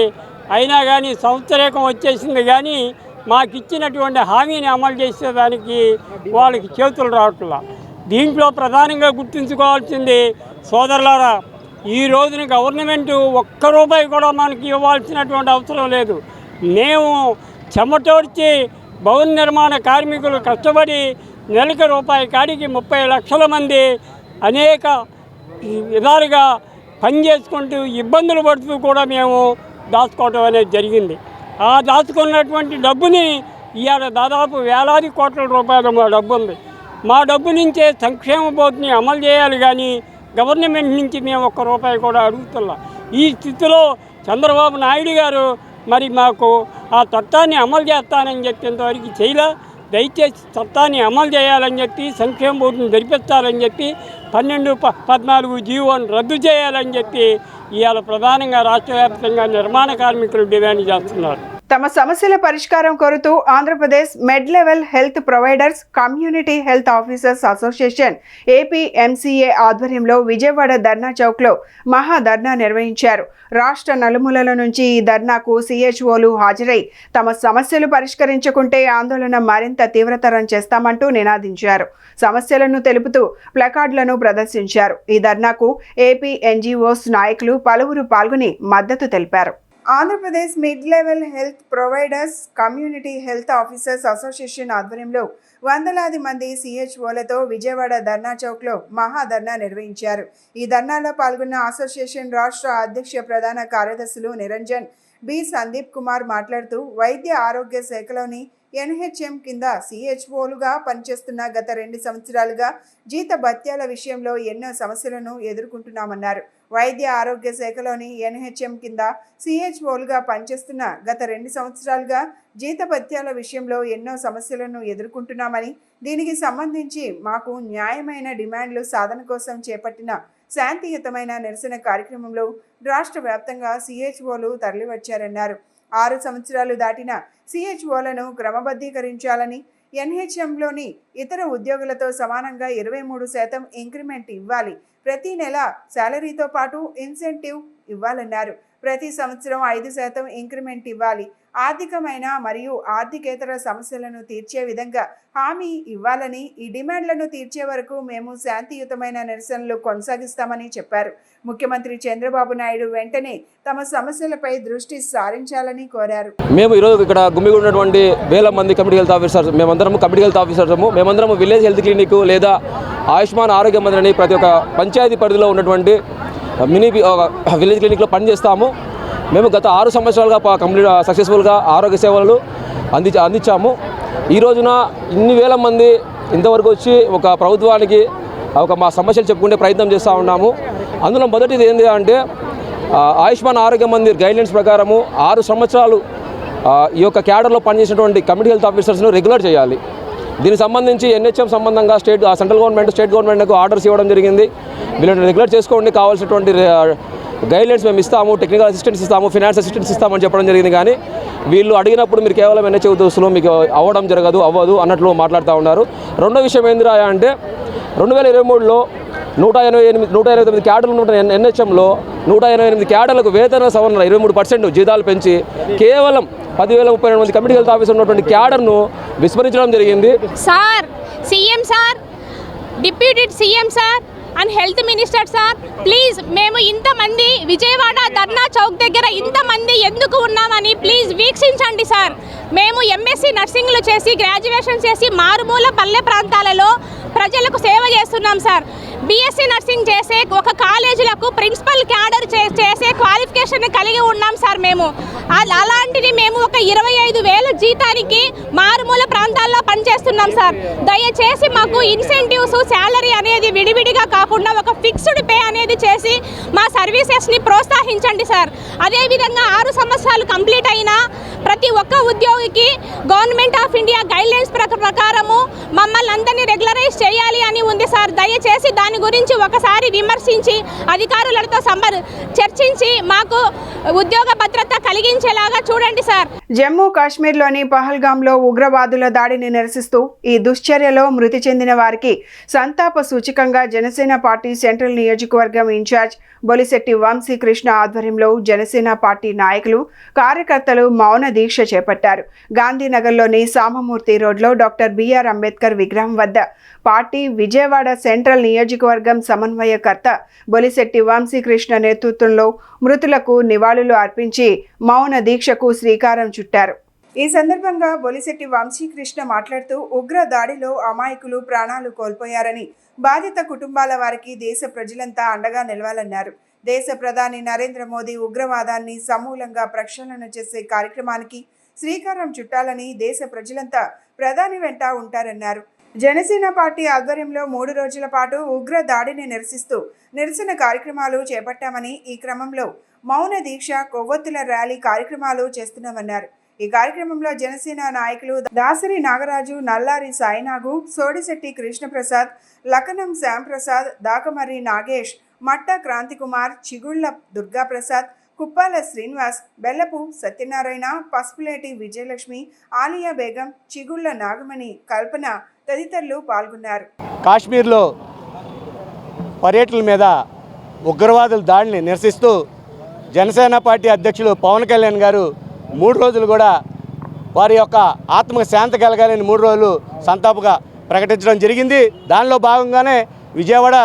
Speaker 16: అయినా కానీ సంవత్సరేకం వచ్చేసింది, కానీ మాకు ఇచ్చినటువంటి హామీని అమలు చేసేదానికి వాళ్ళకి చేతులు రావట్లా. దీంట్లో ప్రధానంగా గుర్తుంచుకోవాల్సింది సోదరులారా, ఈ రోజున గవర్నమెంట్ ₹1 కూడా మనకి ఇవ్వాల్సినటువంటి అవసరం లేదు. మేము చెమటోడ్చి భవన నిర్మాణ కార్మికులు కష్టపడి నెలకు రూపాయి కాడికి 30 లక్షల మంది అనేక విధాలుగా పనిచేసుకుంటూ ఇబ్బందులు పడుతూ కూడా మేము దాచుకోవడం అనేది జరిగింది. ఆ దాచుకున్నటువంటి డబ్బుని ఇవాళ దాదాపు వేలాది కోట్ల రూపాయలు మా డబ్బు ఉంది. మా డబ్బు నుంచే సంక్షేమ బోర్డుని అమలు చేయాలి కానీ గవర్నమెంట్ నుంచి మేము ఒక్క రూపాయి కూడా అడుగుతున్నాం. ఈ స్థితిలో చంద్రబాబు నాయుడు గారు మరి మాకు ఆ చట్టాన్ని అమలు చేస్తానని చెప్పి ఇంతవరకు చేయలే. దయచేసి చట్టాన్ని అమలు చేయాలని చెప్పి సంక్షేమ బోర్డుని జరిపిస్తారని చెప్పి 12-14 జీవోను రద్దు చేయాలని చెప్పి ఇవాళ ప్రధానంగా రాష్ట్ర వ్యాప్తంగా నిర్మాణ కార్మికులు డిమాండ్ చేస్తున్నారు.
Speaker 1: తమ సమస్యల పరిష్కారం కోరుతూ Andhra Pradesh mid level health providers community health officers association APMCA ఆధ్వర్యంలో విజయవాడ ధర్నా చౌక్లో మహా ధర్నా నిర్వహించారు. రాష్ట్ర నలుమూలల నుంచి ఈ ధర్నాకు సిహెచ్ఓలు హాజరై తమ సమస్యలు పరిష్కరించకుంటే ఆందోళన మరింత తీవ్రతరం చేస్తామంటూ నినాదించారు. సమస్యలను తెలుపుతూ ప్లకార్డులను ప్రదర్శించారు. ఈ ధర్నాకు ఏపీ ఎన్జీఓస్ నాయకులు పలువురు పాల్గొని మద్దతు తెలిపారు. Andhra Pradesh mid level health providers community health officers association ఆధ్వర్యంలో వందలాది మంది సిహెచ్ఓలతో విజయవాడ ధర్నా చౌక్లో మహా ధర్నా నిర్వహించారు. ఈ ధర్నాలో పాల్గొన్న అసోసియేషన్ రాష్ట్ర అధ్యక్ష ప్రధాన కార్యదర్శులు నిరంజన్ బి సందీప్ కుమార్ మాట్లాడుతూ వైద్య ఆరోగ్య శాఖలోని ఎన్హెచ్ఎం కింద సిహెచ్ఓలుగా పనిచేస్తున్న గత 2 సంవత్సరాలుగా జీత భత్యాల విషయంలో ఎన్నో సమస్యలను ఎదుర్కొంటున్నామన్నారు. వైద్య ఆరోగ్య శాఖలోని ఎన్హెచ్ఎం కింద సిహెచ్ఓలుగా పనిచేస్తున్న గత 2 సంవత్సరాలుగా జీత భత్యాల విషయంలో ఎన్నో సమస్యలను ఎదుర్కొంటున్నామని, దీనికి సంబంధించి మాకు న్యాయమైన డిమాండ్లు సాధన కోసం చేపట్టిన శాంతియుతమైన నిరసన కార్యక్రమంలో రాష్ట్ర వ్యాప్తంగా సిహెచ్ఓలు తరలివచ్చారన్నారు. 6 సంవత్సరాలు దాటిన సిహెచ్ఓలను క్రమబద్ధీకరించాలని, ఎన్హెచ్ఎంలోని ఇతర ఉద్యోగులతో సమానంగా 23% ఇంక్రిమెంట్ ఇవ్వాలి, ప్రతి నెల శాలరీతో పాటు ఇన్సెంటివ్ ఇవ్వాలన్నారు. ప్రతి సంవత్సరం 5% ఇంక్రిమెంట్ ఇవ్వాలి, ఆర్థికమైన మరియు ఆర్థికేతర సమస్యలను తీర్చే విధంగా హామీ ఇవ్వాలని, ఈ డిమాండ్లను తీర్చే వరకు మేము శాంతియుతమైన నిరసనలు కొనసాగిస్తామని చెప్పారు. ముఖ్యమంత్రి చంద్రబాబు నాయుడు వెంటనే తమ సమస్యలపై దృష్టి సారించాలని కోరారు.
Speaker 17: మేము ఈరోజు ఇక్కడ గుమ్మిగూడ ఉన్నటువంటి వేల మంది కమ్యూనిటీ హెల్త్ ఆఫీసర్స్, మేమందరం కమ్యూనిటీ హెల్త్ ఆఫీసర్స్, మేమందరం విలేజ్ హెల్త్ క్లినిక్ లేదా ఆయుష్మాన్ ఆరోగ్య మందిరని ప్రతి ఒక్క పంచాయతీ పరిధిలో ఉన్నటువంటి మినీ విలేజ్ క్లినిక్లో పనిచేస్తాము. మేము గత 6 సంవత్సరాలుగా కంప్లీట్ సక్సెస్ఫుల్గా ఆరోగ్య సేవలు అందించాము. ఈ రోజున ఇన్ని వేల మంది ఇంతవరకు వచ్చి ఒక ప్రభుత్వానికి మా సమస్యలు చెప్పుకునే ప్రయత్నం చేస్తూ ఉన్నాము. అందులో మొదటిది ఏంటి అంటే ఆయుష్మాన్ ఆరోగ్య మందిర్ గైడ్లైన్స్ ప్రకారము 6 సంవత్సరాలు ఈ యొక్క క్యాడర్లో పనిచేసినటువంటి కమ్యూనిటీ హెల్త్ ఆఫీసర్స్ను రెగ్యులర్ చేయాలి. దీనికి సంబంధించి ఎన్హెచ్ఎం సంబంధంగా సెంట్రల్ గవర్నమెంట్ స్టేట్ గవర్నమెంట్కు ఆర్డర్స్ ఇవ్వడం జరిగింది. వీళ్ళని రెగ్యులర్ చేసుకోండి, కావాల్సినటువంటి గైడ్లైన్స్ మేము ఇస్తాము, టెక్నికల్ అసిస్టెన్స్ ఇస్తాము, ఫినాన్స్ అసిస్టెన్స్ ఇస్తామని చెప్పడం జరిగింది. కానీ వీళ్ళు అడిగినప్పుడు మీరు కేవలం ఎన్హెచ్ఎం ఉద్యోగస్తులు మీకు అవ్వదు అన్నట్లు మాట్లాడుతూ ఉన్నారు. రెండో విషయం ఏందిరా అంటే 2023లో 189 క్యాడర్లు ఉన్న ఎన్హెచ్ఎంలో 188 క్యాడర్లకు వేతన సవరణ 23% జీతాలు పెంచి కేవలం 10,032 మంది కమ్యూనిటీ హెల్త్ ఆఫీసర్ ఉన్నటువంటి క్యాడర్ను విస్మరించడం జరిగింది.
Speaker 18: Sir, CM sir, deputy CM sir and health minister sir, please మేము ఇంతమంది విజయవాడ ధర్నా చౌక్ దగ్గర ఇంతమంది ఎందుకు ఉన్నామని ప్లీజ్ వీక్షించండి సార్. మేము ఎంఎస్సీ నర్సింగ్లు చేసి గ్రాడ్యుయేషన్ చేసి మారుమూల పల్లె ప్రాంతాలలో ప్రజలకు సేవ చేస్తున్నాం సార్. బీఎస్సీ నర్సింగ్ చేసే ఒక కాలేజీలకు ప్రిన్సిపల్ క్యాడర్ చేసే క్వాలిఫికేషన్ కలిగి ఉన్నాం సార్. మేము అలాంటిది మేము ఒక 25,000 జీతానికి మారుమూల ప్రాంతాల్లో పనిచేస్తున్నాం సార్. దయచేసి మాకు ఇన్సెంటివ్స్, శాలరీ అనేది విడివిడిగా కాకుండా ఒక ఫిక్స్డ్ పే అనేది చేసి మా సర్వీసెస్ని ప్రోత్సహించండి సార్. అదేవిధంగా 6 సంవత్సరాలు కంప్లీట్ అయినా ప్రతి ఒక్క ఉద్యోగికి గవర్నమెంట్ ఆఫ్ ఇండియా గైడ్లైన్స్ ప్రకారము మమ్మల్ని అందరినీ రెగ్యులరైజ్ చేయాలి అని ఉంది సార్. దయచేసి దాని గురించి ఒకసారి విమర్శించి అధికారులతో చర్చించి మాకు ఉద్యోగ భద్రత కలిగించేలాగా చూడండి సార్.
Speaker 1: జమ్మూ కాశ్మీర్లోని పహల్గామ్లో ఉగ్రవాదుల దాడిని నిరసిస్తూ ఈ దుశ్చర్యలో మృతి చెందిన వారికి సంతాప సూచకంగా జనసేన పార్టీ సెంట్రల్ నియోజకవర్గం ఇన్ఛార్జ్ బొలిశెట్టి వంశీకృష్ణ ఆధ్వర్యంలో జనసేన పార్టీ నాయకులు, కార్యకర్తలు మౌన దీక్ష చేపట్టారు. గాంధీనగర్లోని సామమూర్తి రోడ్లో డాక్టర్ బిఆర్ అంబేద్కర్ విగ్రహం వద్ద పార్టీ విజయవాడ సెంట్రల్ నియోజకవర్గం సమన్వయకర్త బొలిశెట్టి వంశీకృష్ణ నేతృత్వంలో మృతులకు నివాళులు అర్పించి మౌన దీక్షకు శ్రీకారం చుట్టారు. ఈ సందర్భంగా బొలిశెట్టి వంశీకృష్ణ మాట్లాడుతూ ఉగ్ర దాడిలో అమాయకులు ప్రాణాలు కోల్పోయారని, బాధిత కుటుంబాల వారికి దేశ ప్రజలంతా అండగా నిలవాలన్నారు. దేశ ప్రధాని నరేంద్ర మోదీ ఉగ్రవాదాన్ని సమూలంగా ప్రక్షాళన చేసే కార్యక్రమానికి శ్రీకారం చుట్టాలని దేశ ప్రజలంతా ప్రధాని వెంట ఉంటారన్నారు. జనసేన పార్టీ ఆధ్వర్యంలో 3 రోజుల పాటు ఉగ్ర దాడిని నిరసిస్తూ నిరసన కార్యక్రమాలు చేపట్టామని, ఈ క్రమంలో మౌన దీక్ష, కొవ్వొత్తుల ర్యాలీ కార్యక్రమాలు చేస్తున్నామన్నారు. ఈ కార్యక్రమంలో జనసేన నాయకులు దాసరి నాగరాజు, నల్లారి సాయినాగు, సోడిశెట్టి కృష్ణప్రసాద్, లకనం శ్యాంప్రసాద్, దాకమర్రి నాగేష్, మట్ట క్రాంతికుమార్, చిగుళ్ల దుర్గాప్రసాద్, కుప్పాల శ్రీనివాస్, బెల్లపు సత్యనారాయణ, పసుపులేటి విజయలక్ష్మి, ఆలియా బేగం, చిగుళ్ల నాగమణి, కల్పన తదితరులు పాల్గొన్నారు.
Speaker 12: కాశ్మీర్లో పర్యటనల మీద ఉగ్రవాదుల దాడిని నిరసిస్తూ జనసేన పార్టీ అధ్యక్షులు పవన్ కళ్యాణ్ గారు 3 రోజులు కూడా వారి యొక్క ఆత్మకు శాంతి కలగాలని 3 రోజులు సంతాపంగా ప్రకటించడం జరిగింది. దానిలో భాగంగానే విజయవాడ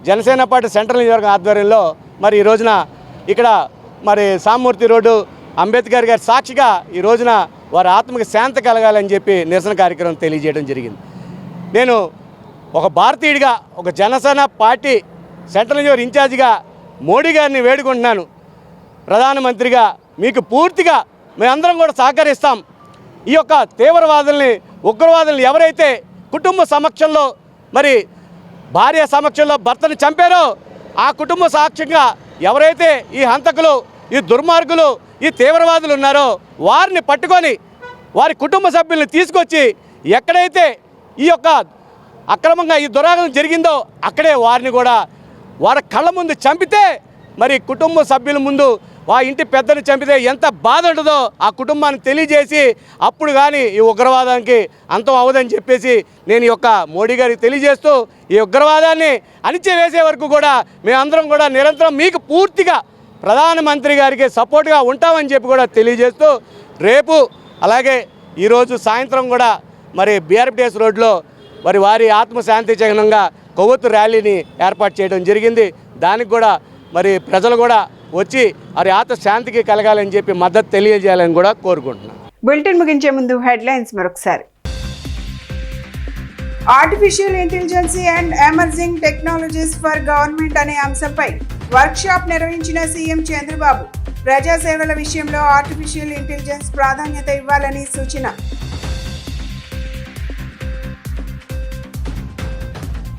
Speaker 12: జనసేన పార్టీ సెంట్రల్ నియోజకవర్గం ఆధ్వర్యంలో మరి ఈ రోజున ఇక్కడ మరి సామూర్తి రోడ్డు అంబేద్కర్ గారి సాక్షిగా ఈ రోజున వారి ఆత్మకు శాంతి కలగాలని చెప్పి నిరసన కార్యక్రమం తెలియజేయడం జరిగింది. నేను ఒక భారతీయుడిగా, ఒక జనసేన పార్టీ సెంట్రల్ నియోజకవర్గ ఇన్ఛార్జిగా మోడీ గారిని వేడుకుంటున్నాను. ప్రధానమంత్రిగా మీకు పూర్తిగా మేమందరం కూడా సహకరిస్తాం. ఈ యొక్క తీవ్రవాదుల్ని, ఉగ్రవాదుల్ని ఎవరైతే కుటుంబ సమక్షంలో మరి భార్య సమక్షంలో భర్తను చంపారో ఆ కుటుంబ సాక్ష్యంగా ఎవరైతే ఈ హంతకులు, ఈ దుర్మార్గులు, ఈ తీవ్రవాదులు ఉన్నారో వారిని పట్టుకొని వారి కుటుంబ సభ్యుల్ని తీసుకొచ్చి ఎక్కడైతే ఈ యొక్క అక్రమంగా ఈ దురాగతం జరిగిందో అక్కడే వారిని కూడా వారి కళ్ళ ముందు చంపితే మరి కుటుంబ సభ్యుల ముందు ఆ ఇంటి పెద్దను చంపితే ఎంత బాధ ఉంటుందో ఆ కుటుంబాన్ని తెలియజేసి అప్పుడు కానీ ఈ ఉగ్రవాదానికి అంతం అవ్వదని చెప్పేసి నేను ఈ యొక్క మోడీ గారికి తెలియజేస్తూ ఈ ఉగ్రవాదాన్ని అణిచివేసే వరకు కూడా మేమందరం కూడా నిరంతరం మీకు పూర్తిగా ప్రధానమంత్రి గారికి సపోర్ట్గా ఉంటామని చెప్పి కూడా తెలియజేస్తూ రేపు అలాగే ఈరోజు సాయంత్రం కూడా మరి బీఆర్పిఎస్ రోడ్లో మరి వారి ఆత్మశాంతి చిహ్నంగా కొవ్వొత్తు ర్యాలీని ఏర్పాటు చేయడం జరిగింది. దానికి కూడా మరి ప్రజలు కూడా వచ్చి వారి ఆత్మశాంతికి కలగాలని చెప్పి మద్దతు తెలియజేయాలని కూడా కోరుకుంటున్నాను.
Speaker 1: బులెటిన్ ముగించే ముందు హెడ్లైన్స్ మరొకసారి. Artificial intelligence and emerging technologies for government అనే అంశంపై వర్క్షాప్ నిర్వహించిన సీఎం చంద్రబాబు. ప్రజాసేవల విషయంలో ఆర్టిఫిషియల్ ఇంటెలిజెన్స్ ప్రాధాన్యత ఇవ్వాలని సూచన.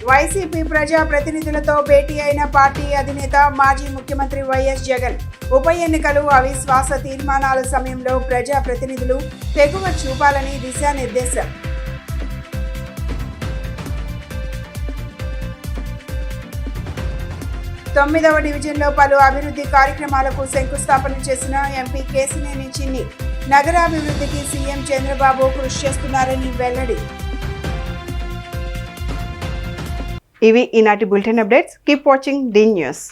Speaker 1: వైసీపీ ప్రజా ప్రతినిధులతో భేటీ అయిన పార్టీ అధినేత మాజీ ముఖ్యమంత్రి వైఎస్ జగన్. ఉప ఎన్నికలు, అవిశ్వాస తీర్మానాల సమయంలో ప్రజా ప్రతినిధులు తెగువ చూపాలని దిశానిర్దేశం. తొమ్మిదవ డివిజన్లో పలు అభివృద్ధి కార్యక్రమాలకు శంకుస్థాపన చేసిన ఎంపీ కేశినేని చిన్ని. నగరాభివృద్ధికి సీఎం చంద్రబాబు కృషి చేస్తున్నారని వెల్లడి. ఇవి ఈనాటి bulletin updates. Keep watching the news.